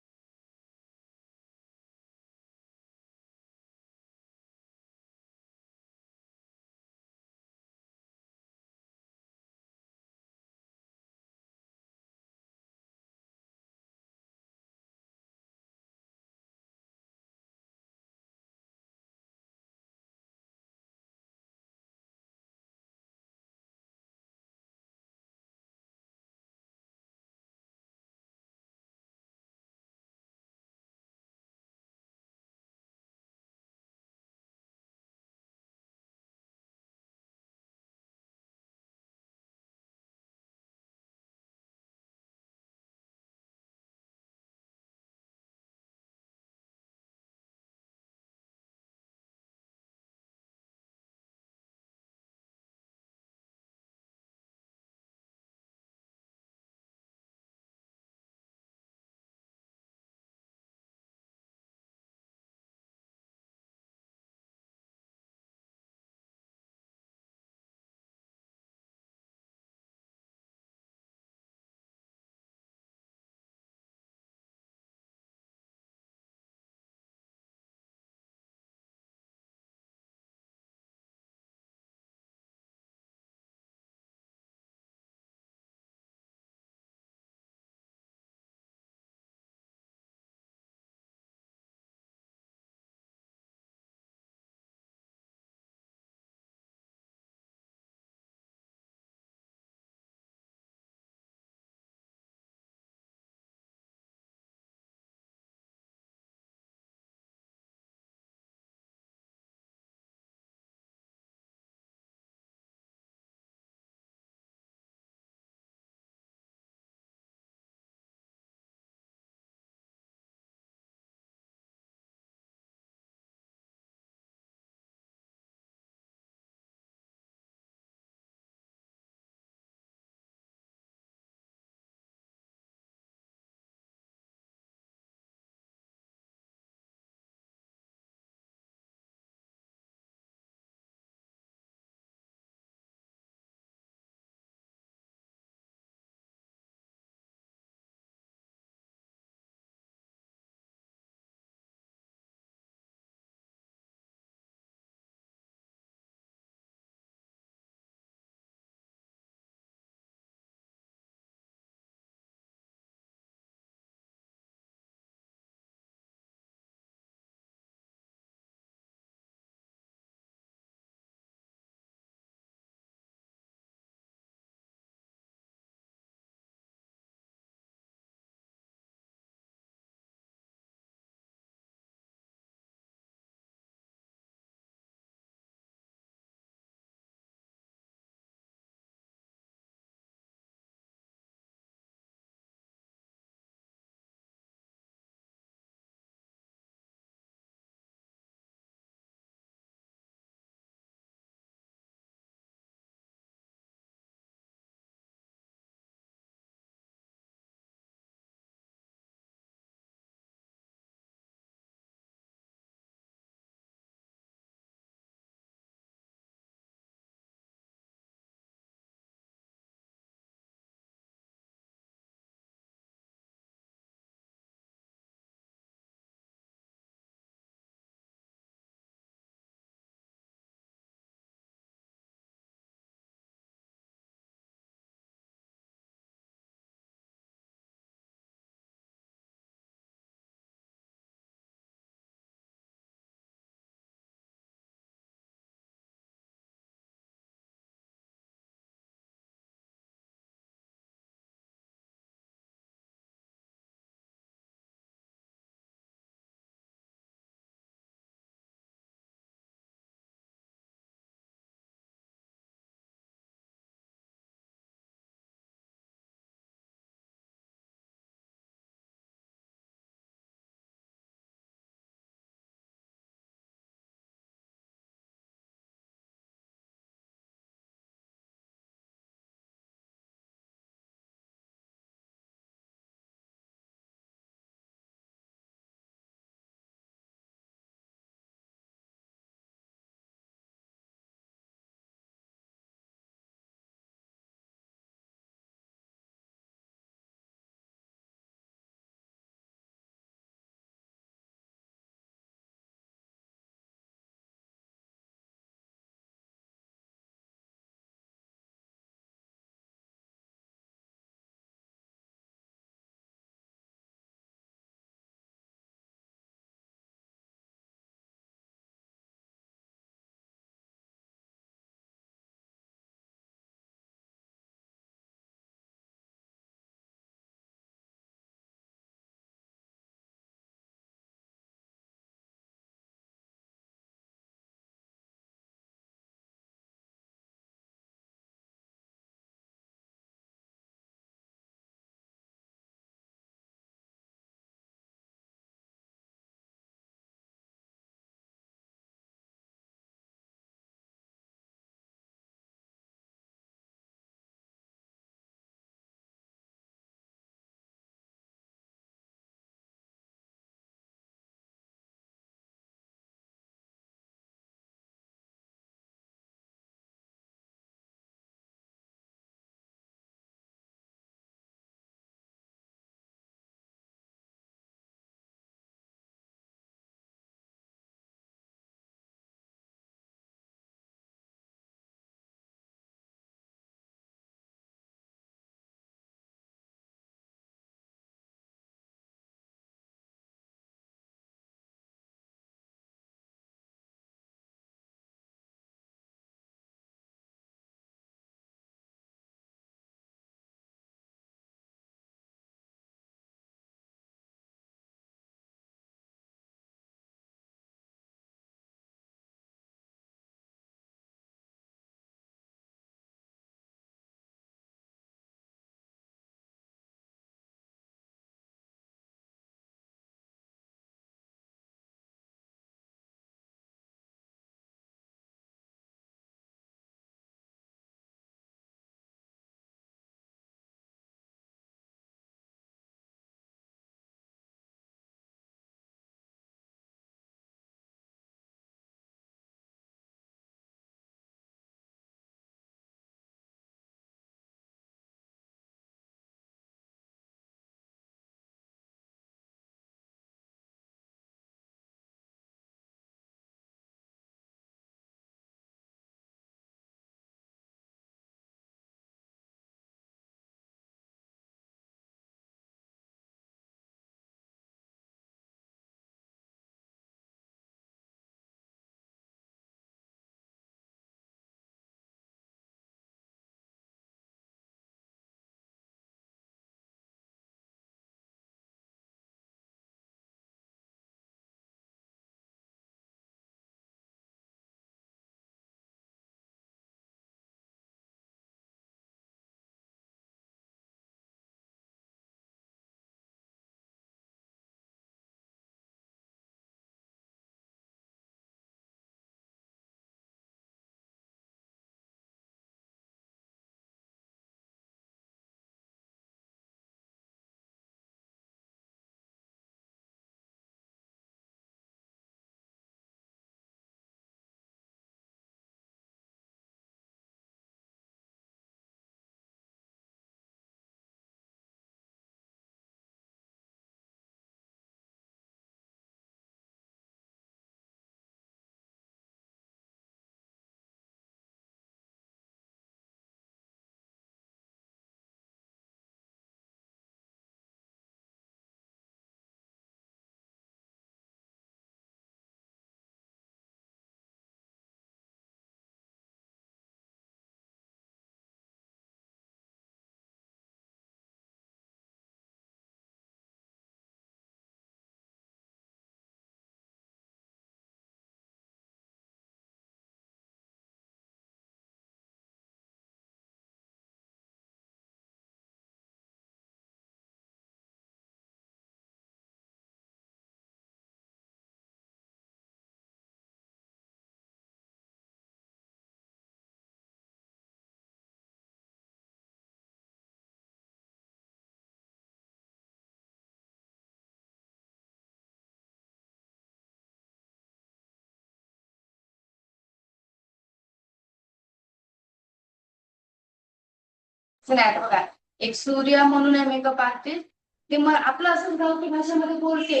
नाही आता बघा, एक सूर्या म्हणून आहे मेकअप आर्टिस्ट, ते आपलं असं गावठी भाषेमध्ये बोलते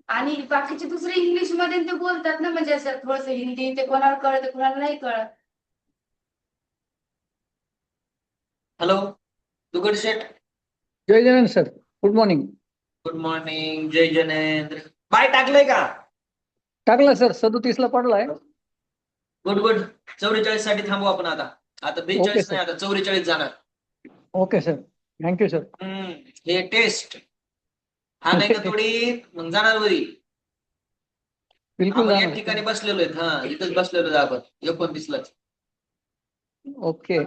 आणि बाकीचे दुसरे इंग्लिश मध्ये ते बोलतात ना, म्हणजे असं थोडस हिंदी, ते कोणाला कळत कोणाला नाही कळत. Hello Dugad Sheth, Jai Jagan sir, good morning. Good morning, Jai Janendra. Buy टाकलंय का? टाकला सर, 37ला पडलाय. Good good. 44 साठी थांबू आपण आता. आता 42 नाही, आता 44 जाणार. Okay sir, thank you sir. हे टेस्ट हा नाही का थोडी मग जाणार वरी. बिलकुल आपण या जाणार. ठिकाणी बसलेलो आहेत. हा इथंच बसलेलो आहे आपण 29लाच. ओके.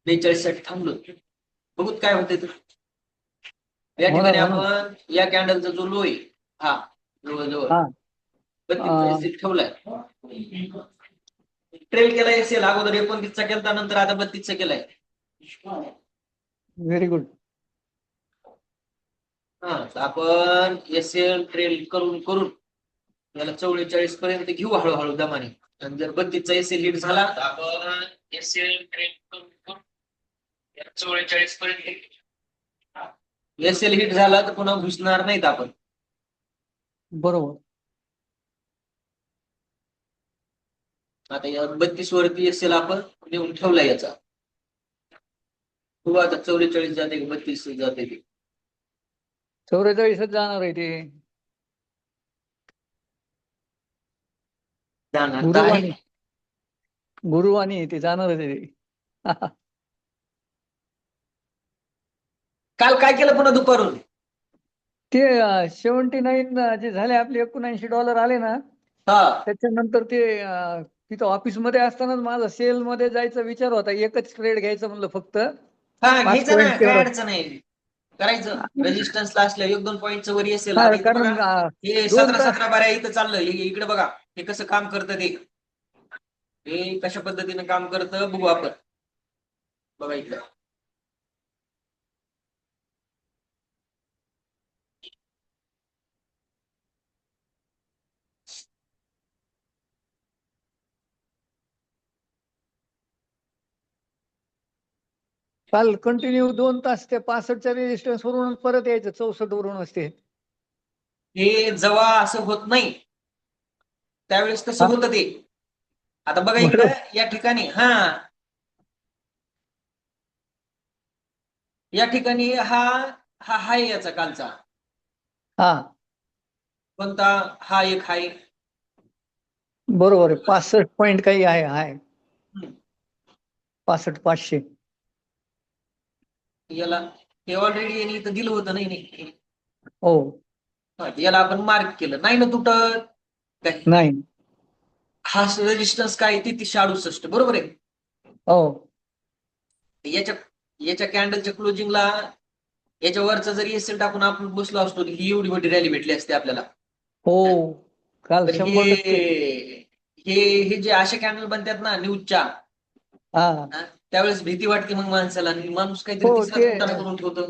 42 साठी थांबलो. बघूत काय होतंय तर. या हो ना, ठिकाणी हो ना. आपण या कॅन्डलचा जो लो आहे हा जवळजवळ हा. 32 ठेवलाय. ट्रेल केलाय असेल अगोदर 29चा केला, नंतर आता 32चा केलाय. Very good. हा तर आपण एसएल ट्रेल करून करून याला 44 पर्यंत घेऊ हळूहळू दमाने. आणि जर 32चा एसएल हिट झाला तर आपण एसएल ट्रेल करून करून याला 44 पर्यंत. एसएल हिट झाला तर पुन्हा घुसणार नाहीत आपण. बरोबर. आता या 32 वरती एसएल आपण नेऊन ठेवला याचा. हो आता 44 जाते की 32 जाते ते 44च जाणार आहे ते. जाणार तर आहे. गुरुवाणी ते जाणारच आहे ते. काल काय केलं पुन्हा दुपारून? ते 79 जे झाले आपले $79 आले ना, हा त्याच्यानंतर ते तिथं ऑफिसमध्ये असतानाच माझा सेल मध्ये जायचा विचार होता. एकच ट्रेड घ्यायचं म्हणलं फक्त. हा 5 घ्यायचं ना, पॉईंट काय तेवढं. अडचण आहे. करायचं रेजिस्टन्सला असल्या 1-2 पॉईंटचं वरी असेल. हा, आता इथं कारण बघा हे 2 तास 17 बाऱ्या इथं चाललं. इकडे बघा हे कसं काम करतं ते. हे कशा पद्धतीने काम करतं बघू आपण. बघा इकडं काल कंटिन्यू 2 तास ते 65च्या रेजिस्टन्स वरून परत यायचं 64 वरून असते. हे जेव्हा असं होत नाही त्यावेळेस कसं हा, होतं ते. आता बघा बरोबर. इकडं या ठिकाणी या ठिकाणी हा हा हाय याचा कालचा. हा कोणता हा एक हाय. बरोबर आहे. 65 पॉईंट काही आहे. आहे 65,500. याला हे ऑलरेडी यांनी इथं दिलं होतं नाही. हो. याला आपण मार्क केलं नाही ना तुटत काय. नाही. हा रेजिस्टन्स काय 3368 बरोबर आहे. हो. याच्या कॅन्डलच्या क्लोजिंगला याच्या वरचा जरी एसएल टाकून आपण बसलो असतो ही एवढी मोठी रॅली भेटली असते आपल्याला. हो काल तर 100%. हे जे अशा कॅन्डल बनतात ना न्यूजच्या, हा. त्यावेळेस भीती वाटते मग माणसाला. आणि माणूस काहीतरी हो, तिसरा ते कुटाणा करून ठेवतो.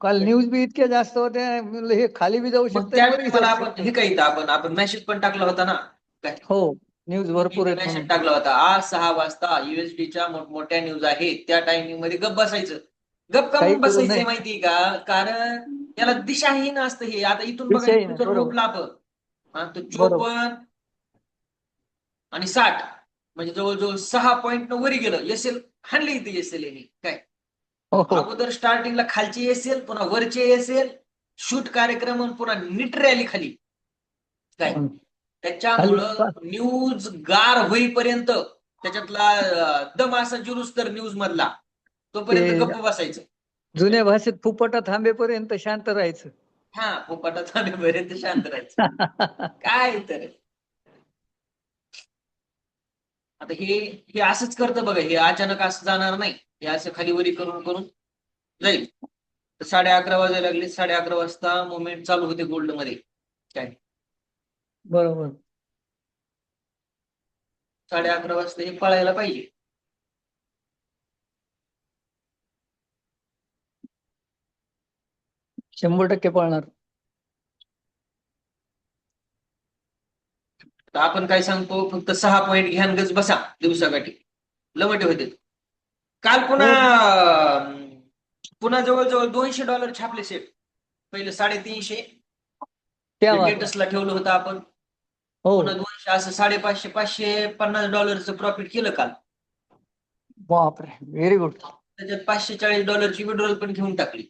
काल न्यूज बी इतक्या जास्त होत्या, म्हणलं हे खाली बी जाऊ मग शकतं आणि वर त्यावेळी बी मला जाऊ आपण शकतं. हे काही आपण मेसेज पण टाकला होता ना काय. हो, न्यूज भरपूर आहेत मेसेज म्हणून. टाकला होता आज 6 वाजता युएसडीच्या मोठमोठ्या न्यूज आहेत. त्या टायमिंग मध्ये गप बसायचं. गप का काही म्हणून करू बसायचंय नये. माहितीये का? कारण याला दिशाहीन असतं हे. आता इथून बघा विषय नाही. जर बरोबर. रोपला आपण तर बरोबर. 54 आणि 60 म्हणजे जवळजवळ 6 पॉईंट वरी गेलं. एसएल हाणले इथे एसएल यांनी काय. हो हो. अगोदर स्टार्टिंगला खालची एसएल, पुन्हा वरचे एसएल, शूट कार्यक्रम, पुन्हा नीट रॅली खाली काय. खाली त्याच्यामुळं न्यूज गार होईपर्यंत त्याच्यातला दम असा जुलूस तर न्यूज मधला तोपर्यंत ते गप्प बसायचं. जुन्या भाषेत फुपटा थांबेपर्यंत शांत राहायचं. हा पोपाटात आणेपर्यंत शांत राहायचं. काय तर आता हे असंच करतं बघा. हे अचानक असं जाणार नाही. हे असं खालीवरी करून करून जाईल. तर 11:30 वाजायला लागले. 11:30 वाजता मुवमेंट चालू होते गोल्ड मध्ये काय. बरोबर. 11:30 वाजता हे पळायला पाहिजे. शंभर टक्के पळणार. तर आपण काय सांगतो फक्त 6 पॉईंट घ्या आणि गच बसा दिवसाकाठी. लमटे होते. काल पुन्हा जवळजवळ $200 छापले सेट. पहिले 350 त्या स्टेटसला ठेवलं होतं आपण. हो पुन्हा 200 असं $550 प्रॉफिट केलं काल. बापरे व्हेरी गुड. त्याच्यात $540 विड्रॉल पण घेऊन टाकली.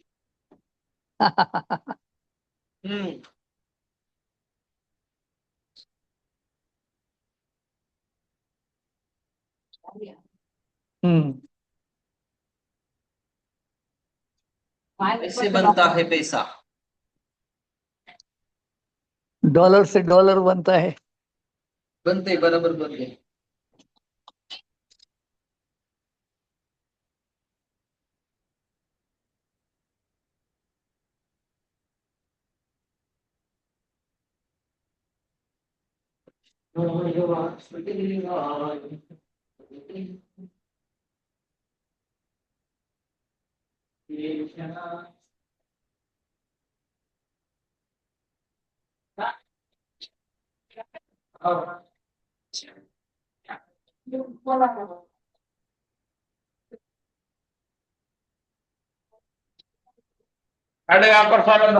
हम्म. ऐसे बनता है पैसा. डॉलर से डॉलर बनता है. बनते बरोबर बनते.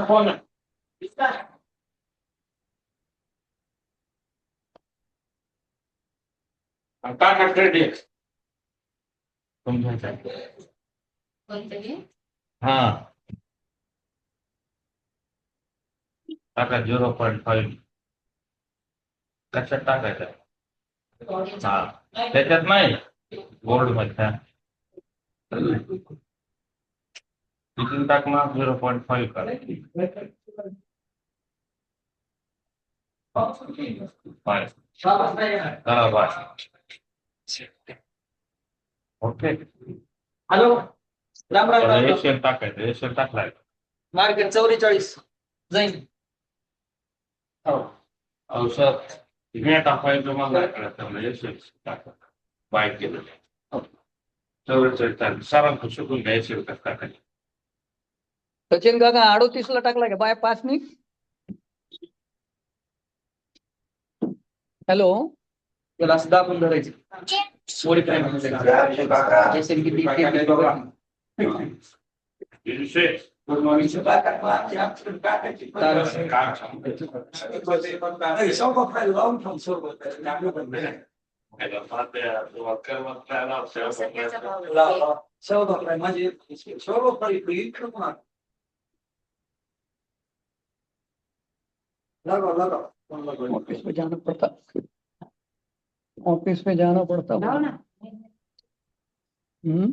फोन टाटा क्रेडिट कोणतरी हा टाका 0.5 कशात टाकायचं हा त्याच्यात नाही गोल्ड मध्ये तिथून टाकणार 0.5 करायची okay. Hello Ram Ram Ram. Asian टाकायचं एशियन टाकलाय मार्केट 44 जाईल. औषध हे टाकायचं मला कळतं एशियन टाका बाय केलं 44 सरांना शिकून घ्यायचे टाकायचं. सचिन काका 38 ला टाकला का बाय 5 नी. हॅलो त्याला असं दाबून धरायचं. मोडी काय म्हणते जैसे की गुड मॉर्निंग. ऑफिस में जाना पड़ता. ऑफिस में जाना पड़ता. हम्म.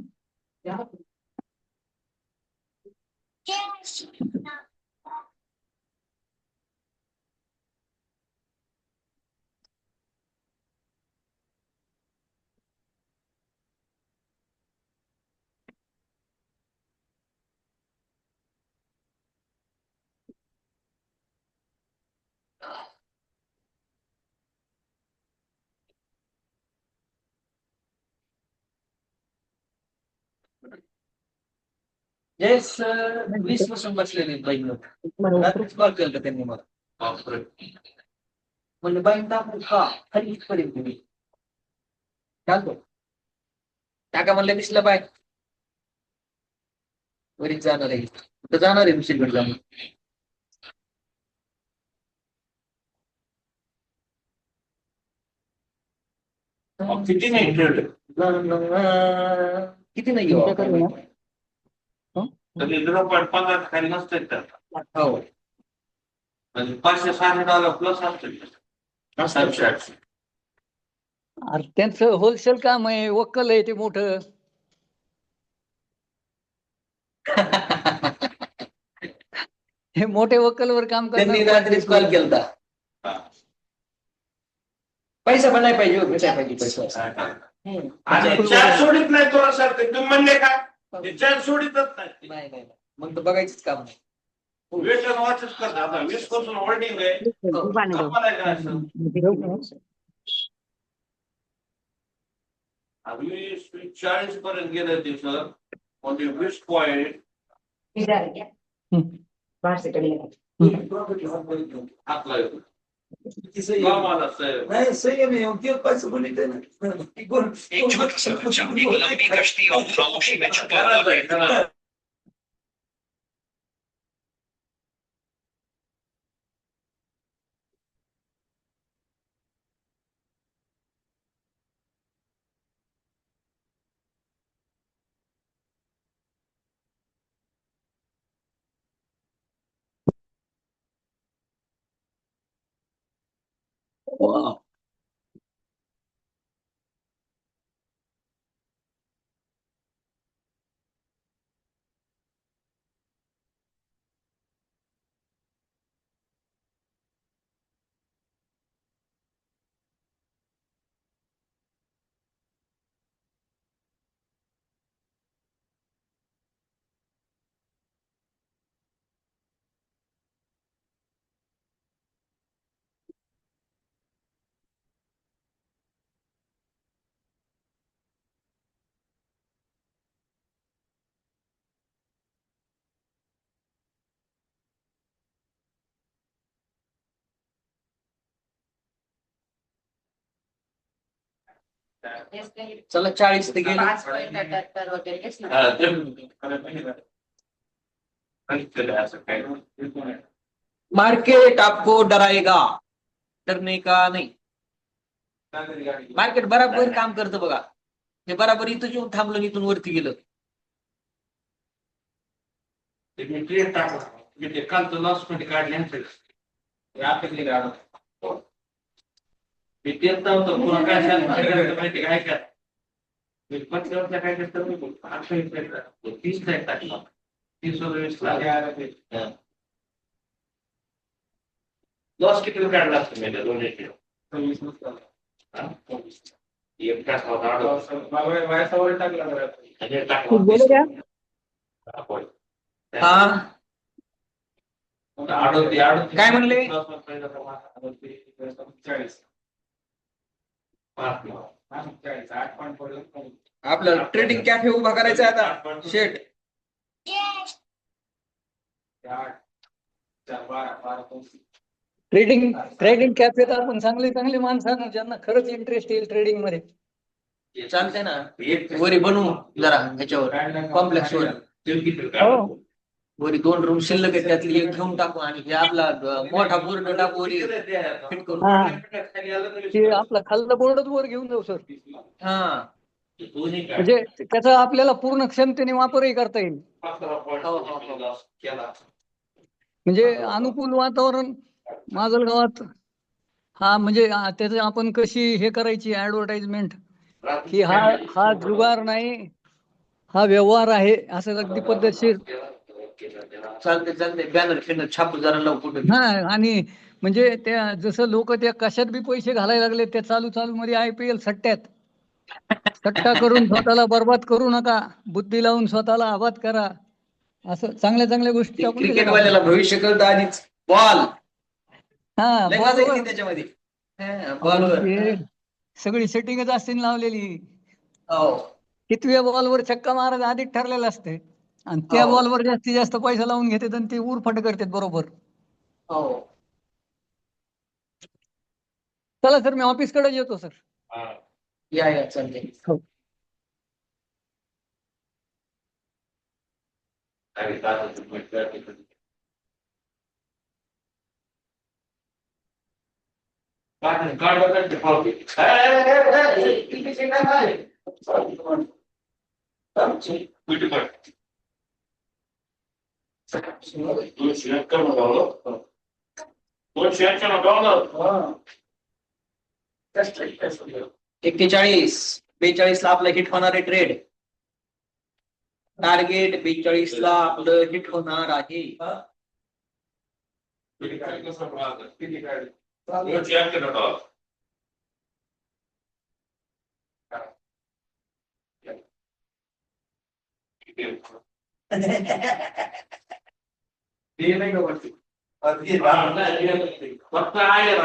येस 20 पासून बसलेले बाईंवर रात्रीच कॉल केला त्यांनी मला. म्हणजे बाईन टाकू का खाली इथपर्यंत तुम्ही टाकतो टाका म्हणलं दिसलं बाय वरीच जाणार आहे कुठं जाणार आहे दुसरीकडे जाणार. किती नाही ठेवलं किती नाही घेऊ तुमच्याकडे ना? तरी 0.15 खाली नसते त्याला हो म्हणजे $560 प्लस असते. अरे त्यांचं होलसेल काम आहे वक्कल आहे ते मोठं. हे मोठे वक्कलवर काम त्यांनी करणार. रात्रीच कॉल केलता. पैसा पण नाही पाहिजे भेटायला पाहिजे पैसा. आणि चार सोडित नाही तुला सर तुम्ही म्हणले का ते चार सोडितच नाही. नाही नाही मग तर बघायचंच काम नाही. वेतन वाचच करता आता 20 पासून होल्डिंग आहे. आम्हाला काय असं 20-40 पर्यंत गेलं ते सर म्हणजे 20 पॉईंट आपला किती संयम नाही संयम आहे ते पैसे बोलित ना कोण Wow. चला 40 ते गेले. 5.78 वगैरे हेच ना. मार्केट आपको डराएगा, डरने का नहीं. मार्केट बराबर काम करतं बघा. हे बराबर इथं येऊन थांबलं, इथून वरती गेलं. कालचं लॉस मध्ये काढले मी तेच नव्हतं पुन्हा काय सांगितलं माहिती काय काय मी पत्रवरच्या काय करतो 30 टाकला 30 लॉस किती काढला असतो मी दोन्ही एक तास वयासवर बोलू हा काय म्हणले? 40 आपलं ट्रेडिंग कॅफे उभा करायचा आहे आता शेट. ट्रेडिंग कॅफेत आपण चांगली माणसं ज्यांना खरंच इंटरेस्ट येईल ट्रेडिंग मध्ये चालतंय ना. वरी बनवू जरा ह्याच्यावर कॉम्प्लेक्स वर. हो. वरी 2 रूम शिल्लक आहे, त्यातली एक घेऊन टाकू आणि हे आपला मोठा बोर्ड टाकू वरी फिट करू. ते आपला खाल्लं बोर्डच वर घेऊन जाऊ सर. हा म्हणजे त्याचा आपल्याला पूर्ण क्षमतेने वापरही करता येईल. म्हणजे अनुकूल वातावरण माजलगावात. हा म्हणजे त्याचं आपण कशी हे करायची ऍडव्हर्टाइजमेंट की हा जुगार नाही, हा व्यवहार आहे असं अगदी पद्धतशीर. चालते बॅनर फिनर छापू जरा लवकर. हा आणि म्हणजे त्या जसं लोक त्या कशात बी पैसे घालायला लागले त्या चालू मध्ये IPL सट्ट्यात. सट्टा करून स्वतःला बर्बाद करू नका, बुद्धी लावून स्वतःला आबाद करा. असं चांगल्या गोष्टी आपण क्रिकेटवाल्याला भविष्य कळतं आधीच. बॉल हा बॉलवर त्याच्यामध्ये बॉलवर सगळी सेटिंगच असते लावलेली. हो कितव्या बॉलवर छक्का मारायचं आधीच ठरलेलं असते आणि त्या हो. बॉलवर जास्तीत जास्त पैसा लावून घेतात आणि ते उरफाट करतात बरोबर. हो चला सर, मी ऑफिसकडे येतो सर. या चालते. हो. $41-42 ला आपलं हिट होणार आहे ट्रेड. टार्गेट 42 ला आपलं हिट होणार आहे. फक्त आहे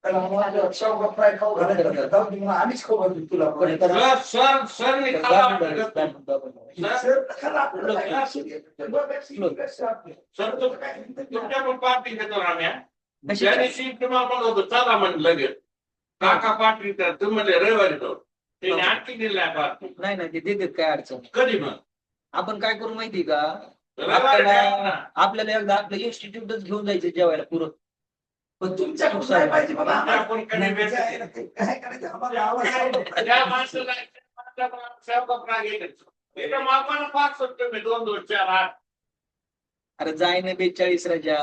त्याला मला शेवगा फ्राय खाऊ घालायला जाऊ दे, मग आम्हीच खाऊ घालू तुला पण. सर तुमच्या पण पार्टी घेतो आम्ही. त्या दिवशी तुम्हाला म्हणलं होतं चला म्हणलं लगेच. काका पार्टी तर तुम्ही म्हणले रविवारी जाऊ. त्याने आणखी दिलाय पार्टी. नाही नाही, ते देतात काय अडचण. कधी मग? आपण काय करू माहिती का, रविवारी द्या ना. आपल्याला एकदा आपलं इन्स्टिट्यूटच घेऊन जायचं जेवायला पुरं. पण तुमच्याकडून काय पाहिजे बाबा आम्हाला? आपण कधी नाही, भेटू. काय करायचं आम्हाला आवाज त्या माणसाला शेवगा फ्राय घ्यायचं. इथं मापाला 5 मी 2 2 4 8. अरे जाय ना 42 राजा.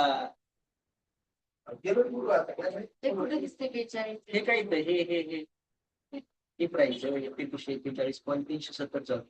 गेलो बोलू आता काय माहिती. ते कुठे दिसते 42? हे काय इथं? हे प्राइस आहे 41.370.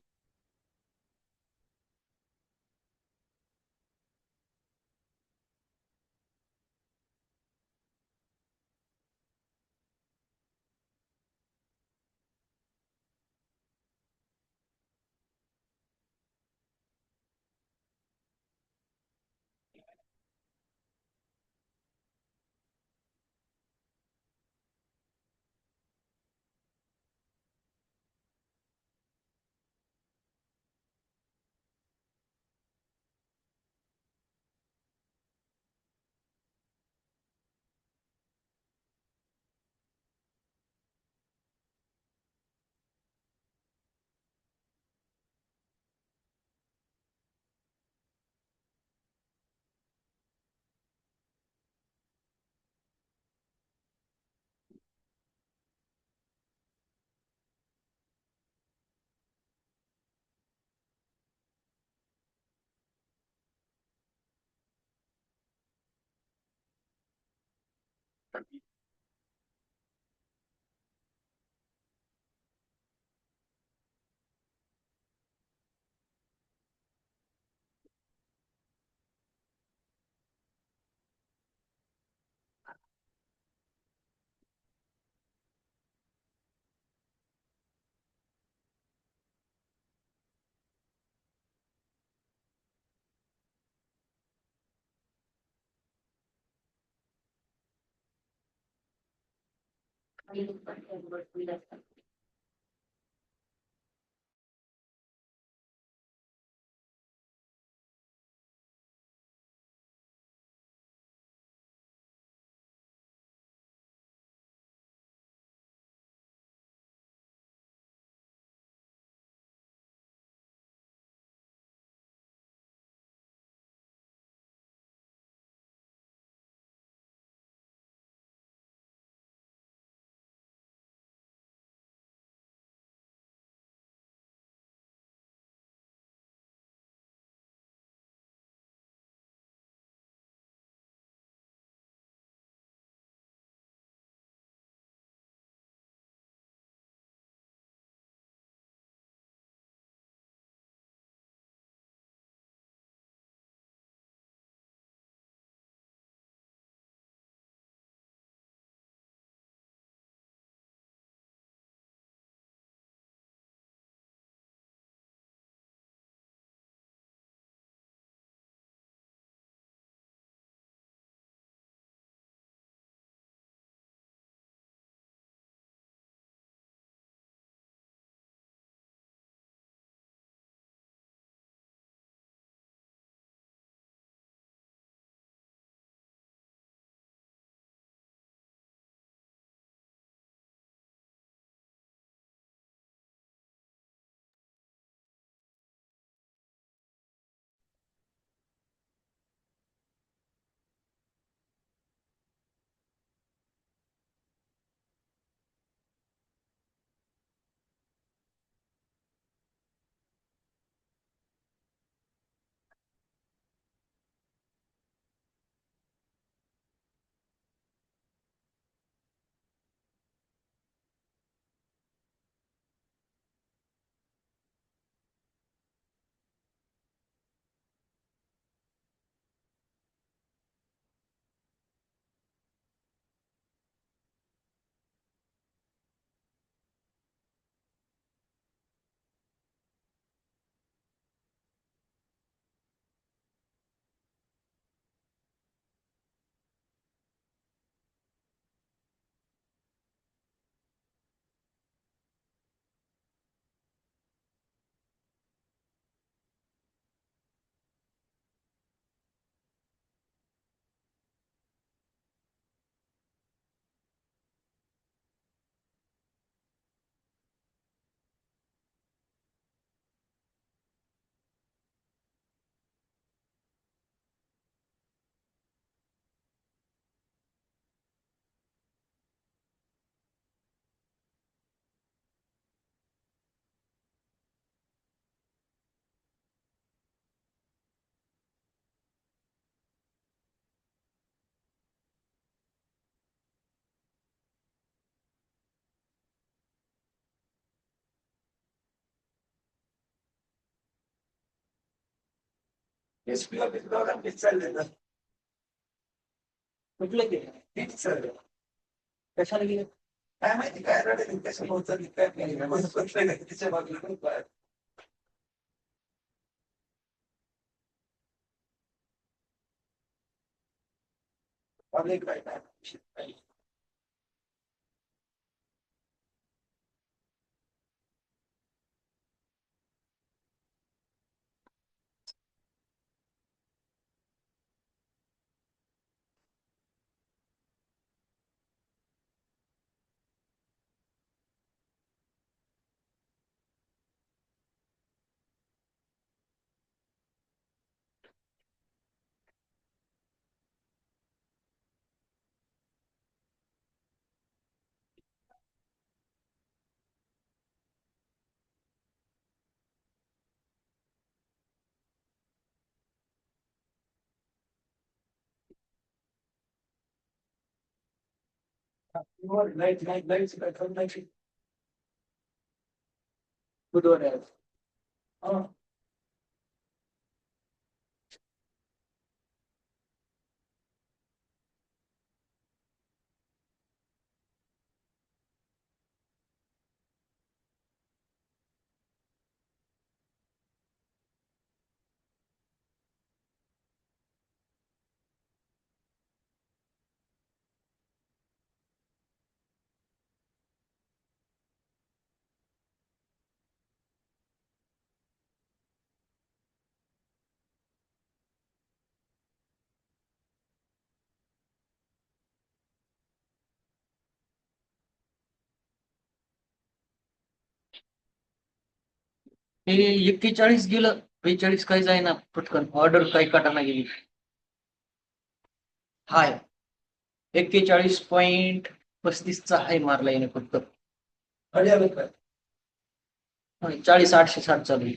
एसपी ऑफिस दोघांनीच चालले ना. कुठलं ते तीच चालले. कशाला गेले काय माहिती काय रडेल कशामुळे चालली काय नाही मला प्रश्न नाही तिच्या बाजूला पण काय. पब्लिक काय नाही. लाईट लाईट लाईट काय करून नाही. बुधवार आहे आज. हा. हे 41 गेलं 42 काही जाईना पटकन ऑर्डर काही काटाना गेली. हाय 41.35 हाय मारला येणे फक्त. अडे आले काय. 40,860 चालू आहे.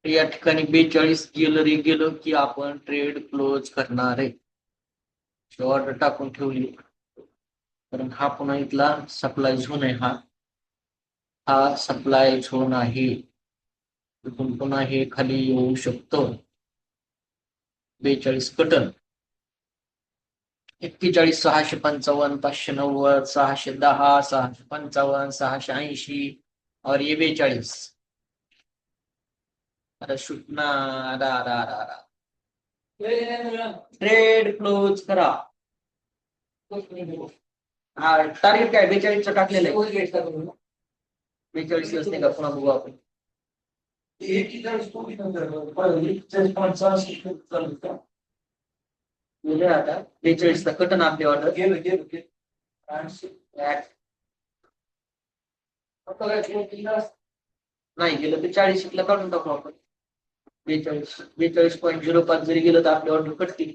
या ठिकाणी 42 गेलं रे गेलं की आपण ट्रेड क्लोज करणार आहे. ऑर्डर टाकून ठेवली कारण हा पुन्हा इथला सप्लाय झोन आहे. हा सप्लाय झोन आहे. इथून पुन्हा हे खाली येऊ शकतं. 42 कटन 41,655 590 610 655 680 और ये 42. अरे शुटना ट्रेड क्लोज करा. हा टार्गेट काय 42 टाकलेलं आहे. 42 नाही का पुन्हा बघू आपण. 41 आता 42 ला कटन आपली ऑर्डर गेलं गेलं गेलं. नाही गेलं तर 40 ला काढून टाकू आपण. 42.05 जरी गेलं तर आपली ऑर्डर कटतील.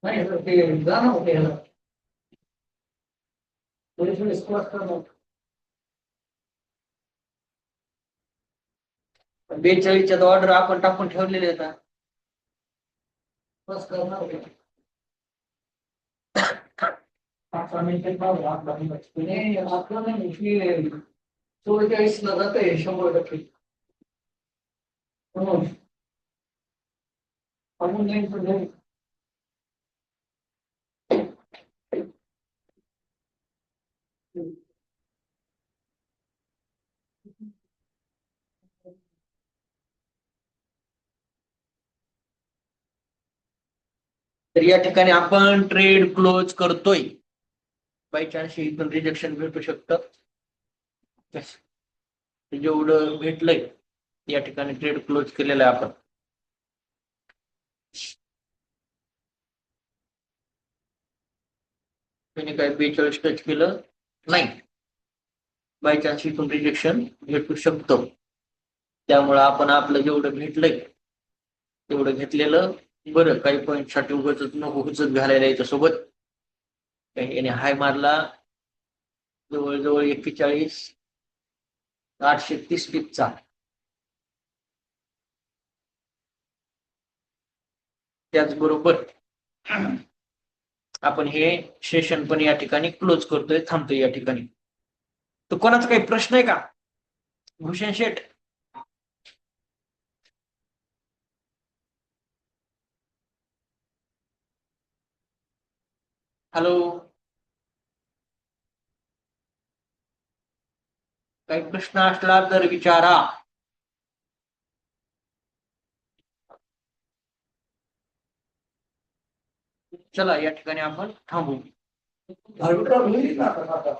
नाही ते जाणार होते याला. थोडी स्क्वाट करणार. 42च्या ऑर्डर आपण टाकून ठेवलेले आहेत. बस करणार होते. 5 मिनिटं नाही आपलं नाही 44 ला जात आहे 100%. आपण नाही तर या ठिकाणी आपण ट्रेड क्लोज करतोय. बाय चान्स इथून रिजेक्शन भेटू शकतं. जेवढं भेटलंय या ठिकाणी ट्रेड क्लोज केलेलं आहे आपण. त्याने काय 42 टच केलं नाही. बाय चान्स इथून रिजेक्शन भेटू शकतं. त्यामुळं आपण आपलं जेवढं भेटलंय तेवढं घेतलेलं बरं. काही पॉईंट साठी उगाच नको हुचत घालायला याच्यासोबत. याने हाय मारला जवळजवळ 41,830 टिपचा. त्याचबरोबर आपण हे सेशन पण या ठिकाणी क्लोज करतोय, थांबतोय या ठिकाणी. तर कोणाचा काही प्रश्न आहे का भूषण शेठ? हॅलो, काही प्रश्न असला तर विचारा. चला या ठिकाणी आपण थांबू. आर्बिट्राज होईल ना आता.